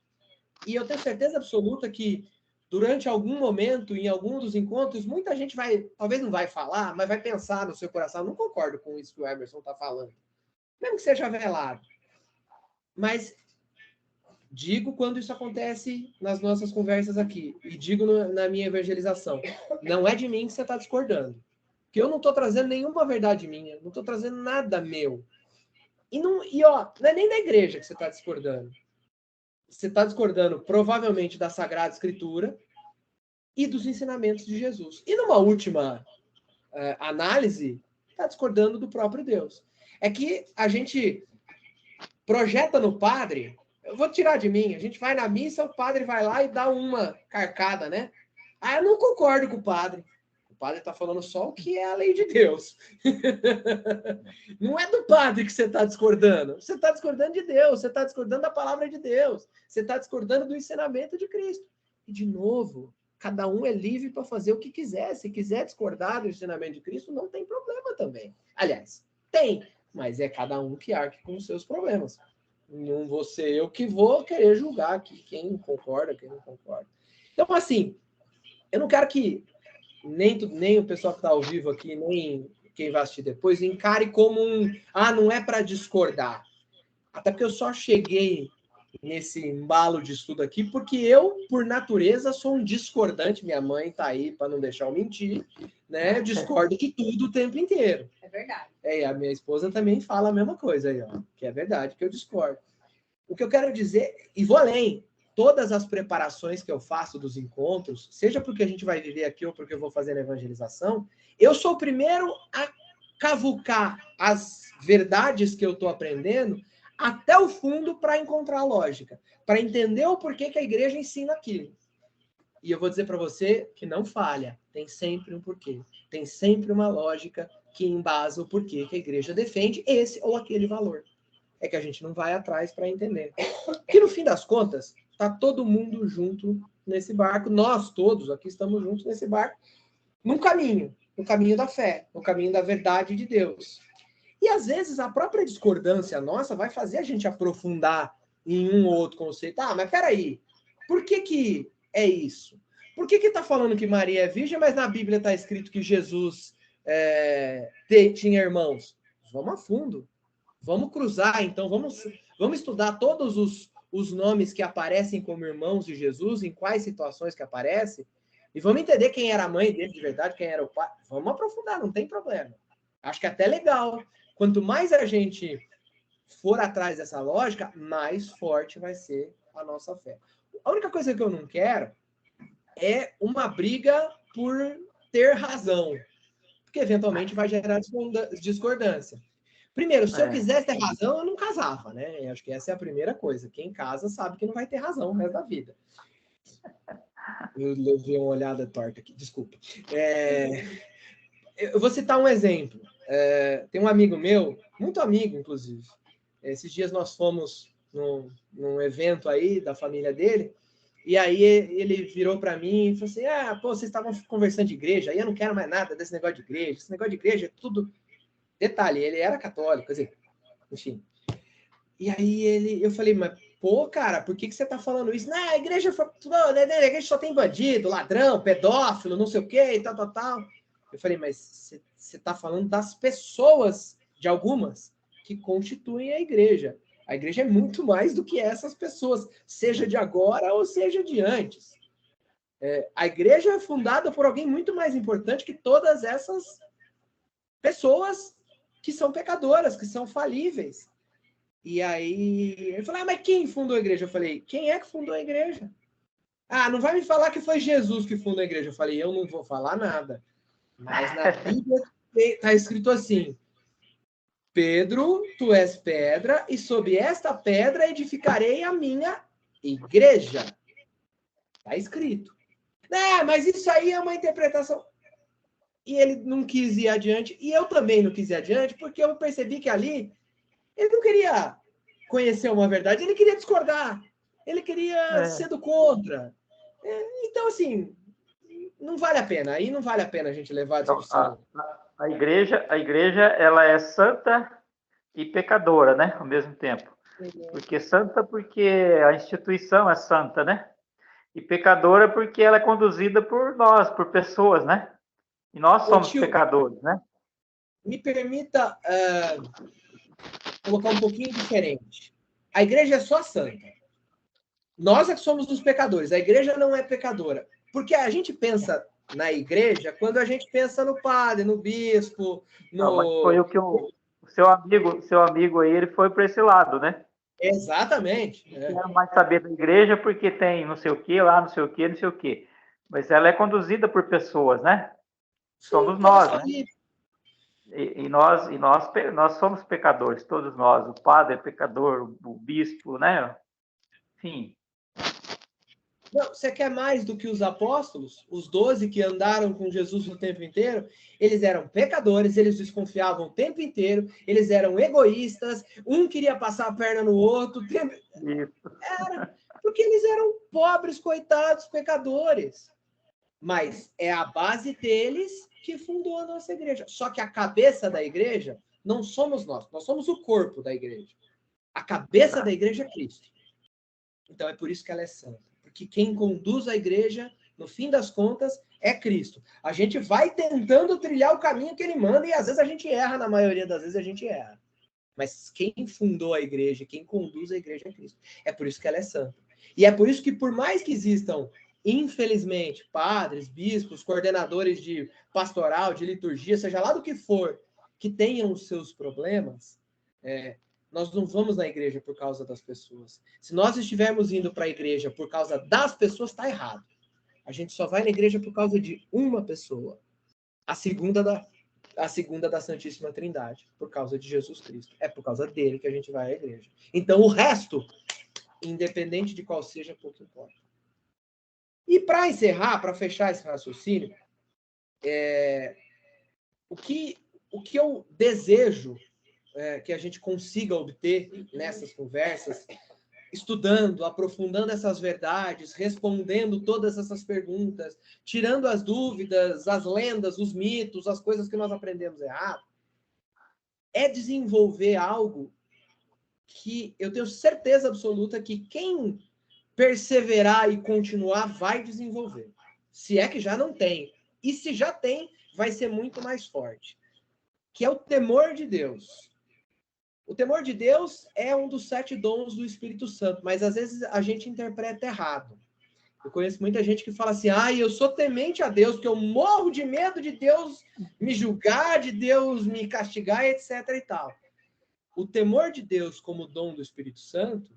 E eu tenho certeza absoluta que durante algum momento, em algum dos encontros, muita gente vai, talvez não vai falar, mas vai pensar no seu coração: não concordo com isso que o Emerson está falando. Mesmo que seja velado. Mas digo quando isso acontece nas nossas conversas aqui. E digo na minha evangelização. Não é de mim que você está discordando. Porque eu não estou trazendo nenhuma verdade minha. Não estou trazendo nada meu. Não é nem da igreja que você está discordando. Você está discordando provavelmente da Sagrada Escritura e dos ensinamentos de Jesus. E numa última análise, está discordando do próprio Deus. É que a gente projeta no padre. Eu vou tirar de mim. A gente vai na missa, o padre vai lá e dá uma carcada, né? Ah, eu não concordo com o padre. O padre está falando só o que é a lei de Deus. Não é do padre que você está discordando. Você está discordando de Deus. Você está discordando da palavra de Deus. Você está discordando do ensinamento de Cristo. E, de novo, cada um é livre para fazer o que quiser. Se quiser discordar do ensinamento de Cristo, não tem problema também. Aliás, tem. Mas é cada um que arque com os seus problemas. Não vou ser eu que vou querer julgar aqui quem concorda, quem não concorda. Então, assim, eu não quero que nem o pessoal que está ao vivo aqui, nem quem vai assistir depois, encare como não é para discordar. Até porque eu só cheguei nesse embalo de estudo aqui porque eu, por natureza, sou um discordante. Minha mãe está aí para não deixar eu mentir, né? Eu discordo de tudo o tempo inteiro. É verdade. A minha esposa também fala a mesma coisa aí, ó, que é verdade, que eu discordo. O que eu quero dizer, e vou além, todas as preparações que eu faço dos encontros, seja porque a gente vai viver aqui ou porque eu vou fazer a evangelização, eu sou o primeiro a cavucar as verdades que eu estou aprendendo até o fundo para encontrar a lógica, para entender o porquê que a igreja ensina aquilo. E eu vou dizer para você que não falha, tem sempre um porquê, tem sempre uma lógica que embasa o porquê que a igreja defende esse ou aquele valor. É que a gente não vai atrás para entender. Porque no fim das contas, está todo mundo junto nesse barco, nós todos aqui estamos juntos nesse barco, num caminho, no caminho da fé, no caminho da verdade de Deus. E às vezes a própria discordância nossa vai fazer a gente aprofundar em um ou outro conceito. Mas peraí, por que é isso? Por que está falando que Maria é virgem, mas na Bíblia está escrito que Jesus tinha irmãos? Vamos a fundo. Vamos cruzar, então. Vamos estudar todos os nomes que aparecem como irmãos de Jesus, em quais situações que aparecem, e vamos entender quem era a mãe dele de verdade, quem era o pai. Vamos aprofundar, não tem problema. Acho que é até legal. Quanto mais a gente for atrás dessa lógica, mais forte vai ser a nossa fé. A única coisa que eu não quero é uma briga por ter razão, porque eventualmente vai gerar discordância. Primeiro, se eu quisesse ter razão, eu não casava, né? Eu acho que essa é a primeira coisa. Quem casa sabe que não vai ter razão o resto da vida. Eu levei uma olhada torta aqui, desculpa. Eu vou citar um exemplo. Tem um amigo meu, muito amigo, inclusive. Esses dias nós fomos num evento aí da família dele, e aí ele virou para mim e falou assim, pô, vocês estavam conversando de igreja, aí eu não quero mais nada desse negócio de igreja. Esse negócio de igreja é tudo... Detalhe, ele era católico, quer dizer, enfim. E aí eu falei, mas, pô, cara, por que você tá falando isso? Não, a igreja só tem bandido, ladrão, pedófilo, não sei o quê, e tal. Eu falei, mas você tá falando das pessoas, de algumas, que constituem a igreja. A igreja é muito mais do que essas pessoas, seja de agora ou seja de antes. A igreja é fundada por alguém muito mais importante que todas essas pessoas que são pecadoras, que são falíveis. E aí, ele falou, mas quem fundou a igreja? Eu falei, quem é que fundou a igreja? Não vai me falar que foi Jesus que fundou a igreja. Eu falei, eu não vou falar nada. Mas na Bíblia está escrito assim, Pedro, tu és pedra, e sob esta pedra edificarei a minha igreja. Está escrito. Mas isso aí é uma interpretação... E ele não quis ir adiante, e eu também não quis ir adiante, porque eu percebi que ali ele não queria conhecer uma verdade, ele queria discordar, ele queria ser do contra. Então, assim, não vale a pena, aí não vale a pena a gente levar a discussão. A igreja, ela é santa e pecadora, né, ao mesmo tempo. Porque santa porque a instituição é santa, né? E pecadora porque ela é conduzida por nós, por pessoas, né? E nós somos pecadores, né? Me permita colocar um pouquinho diferente. A igreja é só santa. Nós é que somos os pecadores. A igreja não é pecadora. Porque a gente pensa na igreja quando a gente pensa no padre, no bispo, no... Não, mas foi o que o seu amigo aí, ele foi para esse lado, né? Exatamente. Quero mais saber da igreja porque tem não sei o que lá, não sei o que, não sei o que. Mas ela é conduzida por pessoas, né? Somos nós, né? E nós somos pecadores, todos nós. O padre é pecador, o bispo, né? Enfim. Não, você quer mais do que os apóstolos? Os 12 que andaram com Jesus o tempo inteiro? Eles eram pecadores, eles desconfiavam o tempo inteiro, eles eram egoístas, um queria passar a perna no outro. Porque eles eram pobres, coitados, pecadores. Mas é a base deles que fundou a nossa igreja. Só que a cabeça da igreja não somos nós somos o corpo da igreja. A cabeça da igreja é Cristo. Então é por isso que ela é santa. Porque quem conduz a igreja, no fim das contas, é Cristo. A gente vai tentando trilhar o caminho que ele manda e às vezes a gente erra, na maioria das vezes a gente erra. Mas quem fundou a igreja, quem conduz a igreja é Cristo. É por isso que ela é santa. E é por isso que por mais que existam, infelizmente, padres, bispos, coordenadores de pastoral, de liturgia, seja lá do que for, que tenham os seus problemas, nós não vamos na igreja por causa das pessoas. Se nós estivermos indo para a igreja por causa das pessoas, está errado. A gente só vai na igreja por causa de uma pessoa. A segunda da Santíssima Trindade, por causa de Jesus Cristo. É por causa dele que a gente vai à igreja. Então, o resto, independente de qual seja, pouco importa. E para encerrar, para fechar esse raciocínio, o que eu desejo que a gente consiga obter nessas conversas, estudando, aprofundando essas verdades, respondendo todas essas perguntas, tirando as dúvidas, as lendas, os mitos, as coisas que nós aprendemos errado, é desenvolver algo que eu tenho certeza absoluta que quem perseverar e continuar vai desenvolver. Se é que já não tem. E se já tem, vai ser muito mais forte. Que é o temor de Deus. O temor de Deus é um dos 7 dons do Espírito Santo, mas às vezes a gente interpreta errado. Eu conheço muita gente que fala assim, eu sou temente a Deus, porque eu morro de medo de Deus me julgar, de Deus me castigar, etc. e tal. o temor de Deus como dom do Espírito Santo,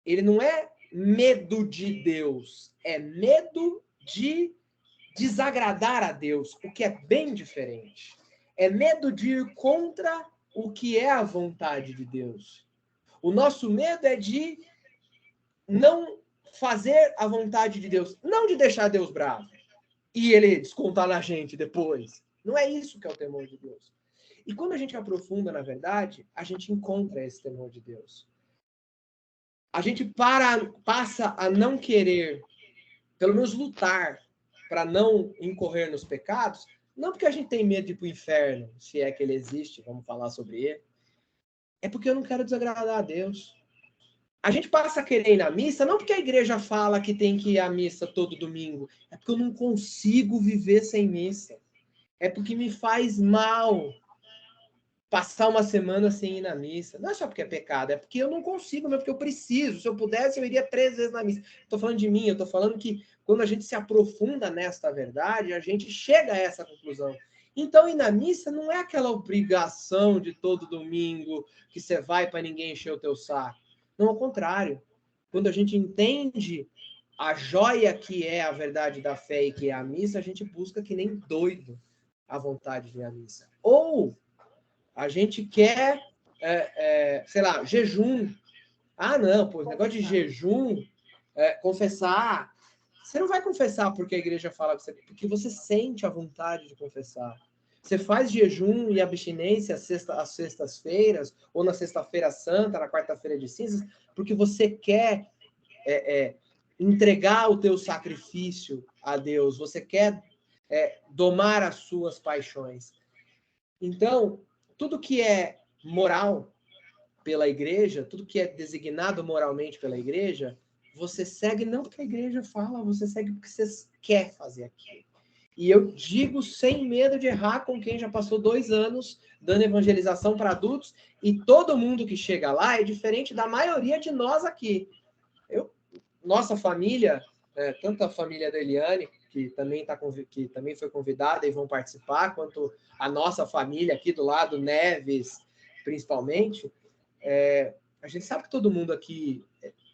ele não é medo de Deus, é medo de desagradar a Deus, o que é bem diferente. É medo de ir contra o que é a vontade de Deus. O nosso medo é de não fazer a vontade de Deus, não de deixar Deus bravo e ele descontar na gente depois. Não é isso que é o temor de Deus. E quando a gente aprofunda na verdade, a gente encontra esse temor de Deus. A gente passa a não querer, pelo menos lutar, para não incorrer nos pecados, não porque a gente tem medo de ir para o inferno, se é que ele existe, vamos falar sobre ele, é porque eu não quero desagradar a Deus. A gente passa a querer ir na missa, não porque a igreja fala que tem que ir à missa todo domingo, é porque eu não consigo viver sem missa. É porque me faz mal passar uma semana sem ir na missa. Não é só porque é pecado, é porque eu não consigo, mas porque eu preciso. Se eu pudesse, eu iria 3 vezes na missa. Estou falando de mim, eu estou falando que quando a gente se aprofunda nesta verdade, a gente chega a essa conclusão. Então, ir na missa não é aquela obrigação de todo domingo que você vai para ninguém encher o teu saco. Não, ao contrário. Quando a gente entende a joia que é a verdade da fé e que é a missa, a gente busca que nem doido a vontade de ir à missa. Ou a gente quer, sei lá, jejum. Ah, não, pô, negócio de jejum, confessar. Você não vai confessar porque a igreja fala que você... Porque você sente a vontade de confessar. Você faz jejum e abstinência às sextas-feiras, ou na sexta-feira santa, na quarta-feira de cinzas, porque você quer entregar o teu sacrifício a Deus. Você quer domar as suas paixões. Então, tudo que é moral pela igreja, tudo que é designado moralmente pela igreja, você segue não porque a igreja fala, você segue porque você quer fazer aquilo. E eu digo sem medo de errar com quem já passou 2 anos dando evangelização para adultos, e todo mundo que chega lá é diferente da maioria de nós aqui. Nossa família, tanto a família da Eliane, que também foi convidada e vão participar, quanto a nossa família aqui do lado, Neves, principalmente, a gente sabe que todo mundo aqui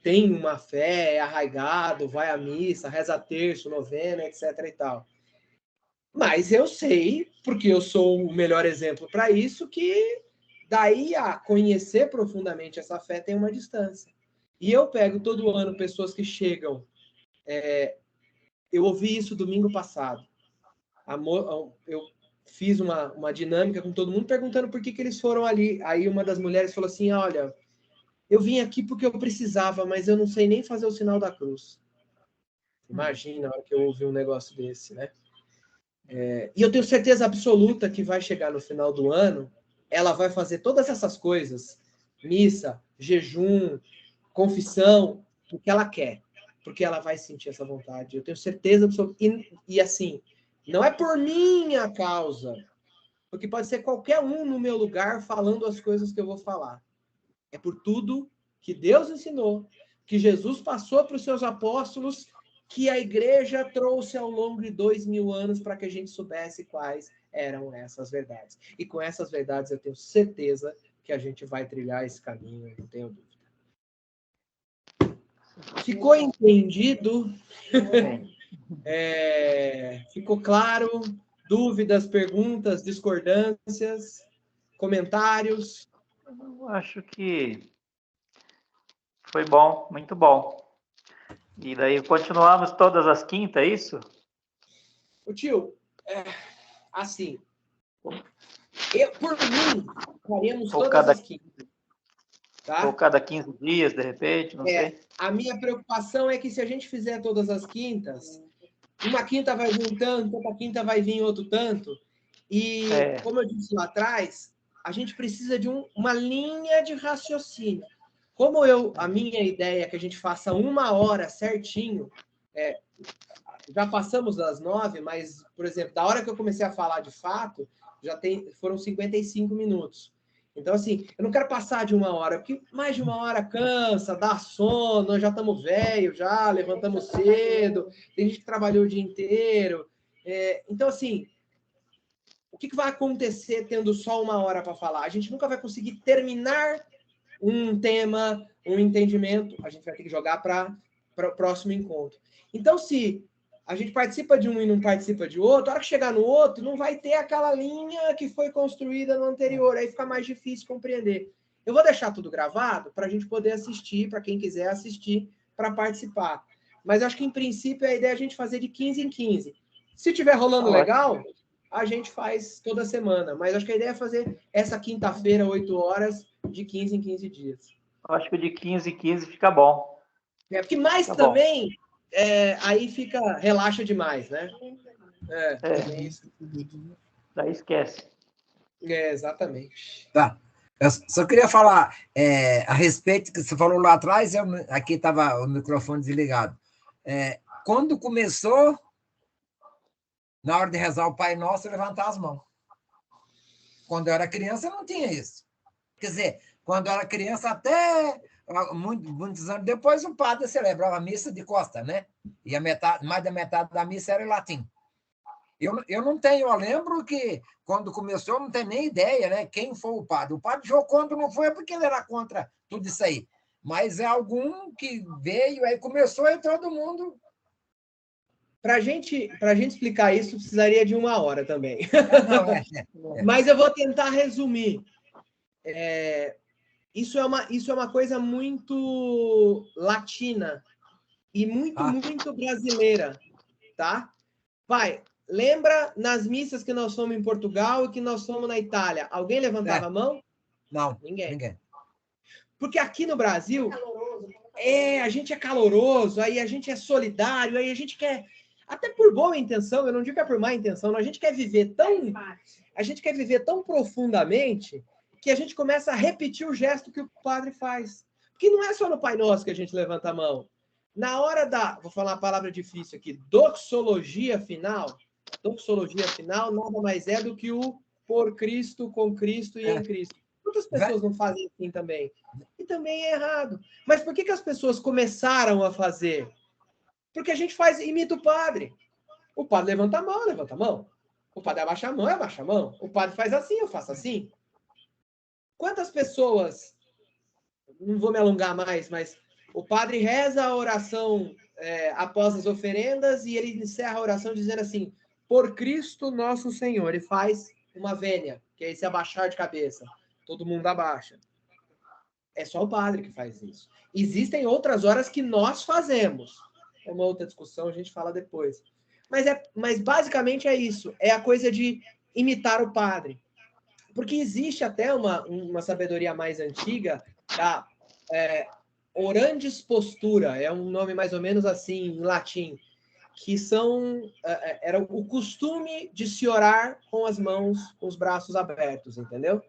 tem uma fé, é arraigado, vai à missa, reza terço, novena, etc. e tal. Mas eu sei, porque eu sou o melhor exemplo para isso, que daí a conhecer profundamente essa fé tem uma distância. E eu pego todo ano pessoas que chegam... eu ouvi isso domingo passado. Eu fiz uma dinâmica com todo mundo perguntando por que eles foram ali. Aí uma das mulheres falou assim, olha, eu vim aqui porque eu precisava, mas eu não sei nem fazer o sinal da cruz. Imagina a hora que eu ouvi um negócio desse, né? E eu tenho certeza absoluta que vai chegar no final do ano, ela vai fazer todas essas coisas, missa, jejum, confissão, porque ela quer, porque ela vai sentir essa vontade. Eu tenho certeza absoluta. E assim, não é por minha causa, porque pode ser qualquer um no meu lugar falando as coisas que eu vou falar. É por tudo que Deus ensinou, que Jesus passou para os seus apóstolos, que a igreja trouxe ao longo de 2000 anos para que a gente soubesse quais eram essas verdades. E com essas verdades eu tenho certeza que a gente vai trilhar esse caminho, não tenho dúvida. Ficou entendido? Ficou claro? Dúvidas, perguntas, discordâncias, comentários? Eu acho que foi bom, muito bom. E daí continuamos todas as quintas, é isso? Ô tio, assim, por mim, faremos todas as quintas. Tá? Ou cada 15 dias, de repente, não sei. A minha preocupação é que se a gente fizer todas as quintas, uma quinta vai vir um tanto, outra quinta vai vir outro tanto, e, como eu disse lá atrás, a gente precisa de uma linha de raciocínio. Como a minha ideia é que a gente faça 1 hora certinho, já passamos das 9, mas, por exemplo, da hora que eu comecei a falar de fato, foram 55 minutos. Então, assim, eu não quero passar de 1 hora, porque mais de 1 hora cansa, dá sono, nós já estamos velhos, já levantamos cedo, tem gente que trabalhou o dia inteiro. Então, assim, o que vai acontecer tendo só 1 hora para falar? A gente nunca vai conseguir terminar um tema, um entendimento. A gente vai ter que jogar para o próximo encontro. Então, se a gente participa de um e não participa de outro, a hora que chegar no outro, não vai ter aquela linha que foi construída no anterior. Aí fica mais difícil compreender. Eu vou deixar tudo gravado para a gente poder assistir, para quem quiser assistir, para participar. Mas acho que, em princípio, a ideia é a gente fazer de 15 em 15. Se estiver rolando legal, a gente faz toda semana. Mas acho que a ideia é fazer essa quinta-feira, 8 horas, de 15 em 15 dias. Acho que de 15 em 15 fica bom. Porque mais Tá também, aí relaxa demais, né? Isso. Daí esquece. Exatamente. Tá. Eu só queria falar a respeito que você falou lá atrás, aqui estava o microfone desligado. Quando começou, na hora de rezar o Pai Nosso, levantar as mãos. Quando eu era criança, não tinha isso. Quer dizer, quando eu era criança, até muitos anos depois, o padre celebrava a missa de costa, né? E mais da metade da missa era em latim. Eu não tenho, eu lembro que quando começou, eu não tenho nem ideia, né? Quem foi o padre. O padre Jocondo não foi porque ele era contra tudo isso aí. Mas é algum que veio, aí começou e todo mundo. Para gente explicar isso, precisaria de 1 hora também. Não, Mas eu vou tentar resumir. Isso é uma coisa muito latina e muito brasileira, tá? Lembra nas missas que nós fomos em Portugal e que nós fomos na Itália? Alguém levantava a mão? Não, ninguém. Porque aqui no Brasil, a gente é caloroso, aí a gente é solidário, aí a gente quer, até por boa intenção, eu não digo que é por má intenção, não, a gente quer viver tão profundamente que a gente começa a repetir o gesto que o padre faz. Porque não é só no Pai Nosso que a gente levanta a mão. Na hora vou falar uma palavra difícil aqui, doxologia final nada mais é do que o por Cristo, com Cristo e em Cristo. Quantas pessoas não fazem assim também? E também é errado. Mas por que as pessoas começaram a fazer? Porque a gente imita o padre. O padre levanta a mão. O padre abaixa a mão. O padre faz assim, eu faço assim. Quantas pessoas, não vou me alongar mais, mas o padre reza a oração após as oferendas e ele encerra a oração dizendo assim, por Cristo nosso Senhor, e faz uma vênia, que é esse abaixar de cabeça. Todo mundo abaixa. É só o padre que faz isso. Existem outras horas que nós fazemos. É uma outra discussão, a gente fala depois. Mas basicamente é isso. É a coisa de imitar o padre. Porque existe até uma sabedoria mais antiga da orandis postura, é um nome mais ou menos assim, em latim, que era o costume de se orar com as mãos, com os braços abertos, entendeu?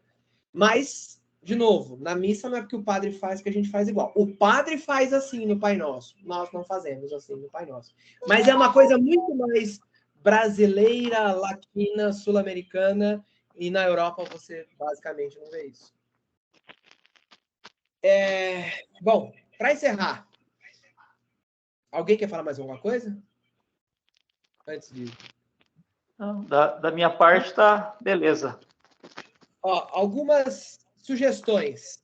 Mas, de novo, na missa não é porque o padre faz que a gente faz igual. O padre faz assim no Pai Nosso, nós não fazemos assim no Pai Nosso. Mas é uma coisa muito mais brasileira, latina, sul-americana, e na Europa você basicamente não vê isso. Bom, para encerrar, alguém quer falar mais alguma coisa? Antes de... Não, da minha parte, tá beleza. Algumas sugestões.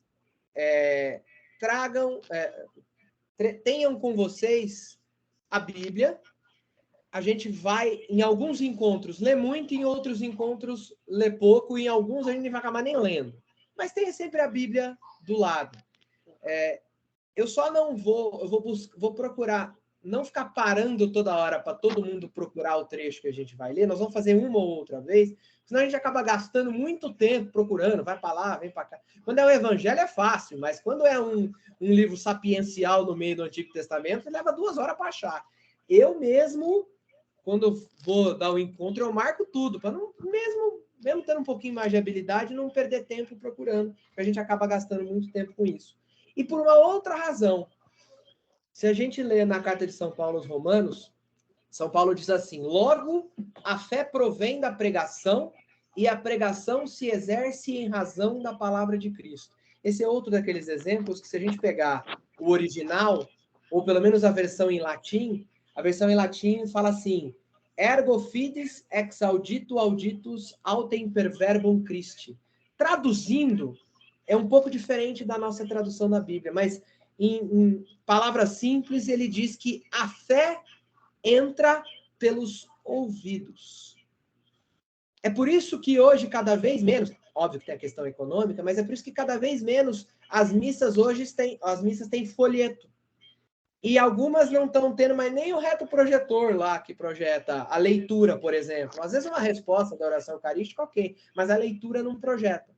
Tenham com vocês a Bíblia. A gente vai, em alguns encontros, ler muito, em outros encontros, ler pouco, e em alguns a gente não vai acabar nem lendo. Mas tenha sempre a Bíblia do lado. Eu só não vou procurar não ficar parando toda hora para todo mundo procurar o trecho que a gente vai ler. Nós vamos fazer uma ou outra vez, senão a gente acaba gastando muito tempo procurando, vai para lá, vem para cá. Quando é o Evangelho é fácil, mas quando é um livro sapiencial no meio do Antigo Testamento, leva 2 horas para achar. Eu mesmo, quando vou dar o encontro, eu marco tudo, para não, mesmo tendo um pouquinho mais de habilidade, não perder tempo procurando, porque a gente acaba gastando muito tempo com isso. E por uma outra razão, se a gente lê na carta de São Paulo aos Romanos, São Paulo diz assim, logo a fé provém da pregação e a pregação se exerce em razão da palavra de Cristo. Esse é outro daqueles exemplos que se a gente pegar o original, ou pelo menos a versão em latim fala assim, Ergo fides ex audito auditus autem per verbum Christi. Traduzindo, é um pouco diferente da nossa tradução da Bíblia, mas em palavras simples, ele diz que a fé entra pelos ouvidos. É por isso que hoje, cada vez menos, óbvio que tem a questão econômica, mas é por isso que cada vez menos as missas têm folheto. E algumas não estão tendo mais nem o retroprojetor lá que projeta a leitura, por exemplo. Às vezes uma resposta da oração eucarística, ok, mas a leitura não projeta.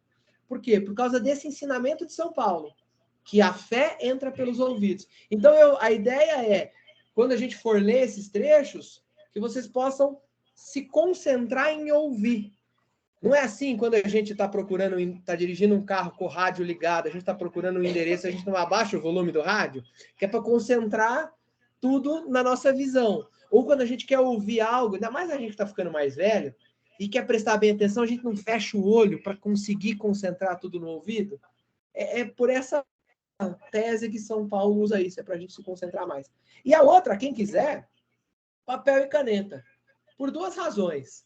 Por quê? Por causa desse ensinamento de São Paulo, que a fé entra pelos ouvidos. Então, a ideia é, quando a gente for ler esses trechos, que vocês possam se concentrar em ouvir. Não é assim, quando a gente está dirigindo um carro com o rádio ligado, a gente está procurando um endereço, a gente não abaixa o volume do rádio, que é para concentrar tudo na nossa visão. Ou quando a gente quer ouvir algo, ainda mais a gente que está ficando mais velho, e quer prestar bem atenção, a gente não fecha o olho para conseguir concentrar tudo no ouvido. É por essa tese que São Paulo usa isso, é para a gente se concentrar mais. E a outra, quem quiser, papel e caneta. Por duas razões.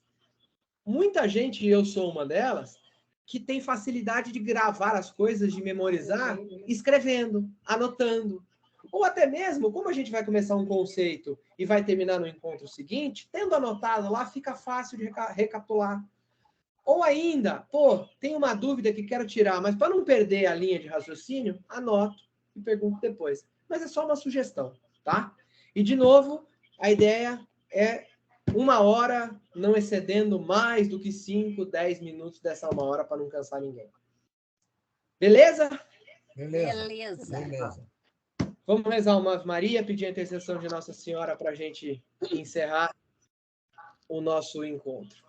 Muita gente, e eu sou uma delas, que tem facilidade de gravar as coisas, de memorizar, escrevendo, anotando. Ou até mesmo, como a gente vai começar um conceito e vai terminar no encontro seguinte, tendo anotado lá, fica fácil de recapitular. Ou ainda, tem uma dúvida que quero tirar, mas para não perder a linha de raciocínio, anoto e pergunto depois. Mas é só uma sugestão, tá? E, de novo, a ideia é 1 hora, não excedendo mais do que 5, 10 minutos dessa 1 hora para não cansar ninguém. Beleza? Beleza. Vamos rezar uma Ave Maria, pedir a intercessão de Nossa Senhora para a gente encerrar o nosso encontro.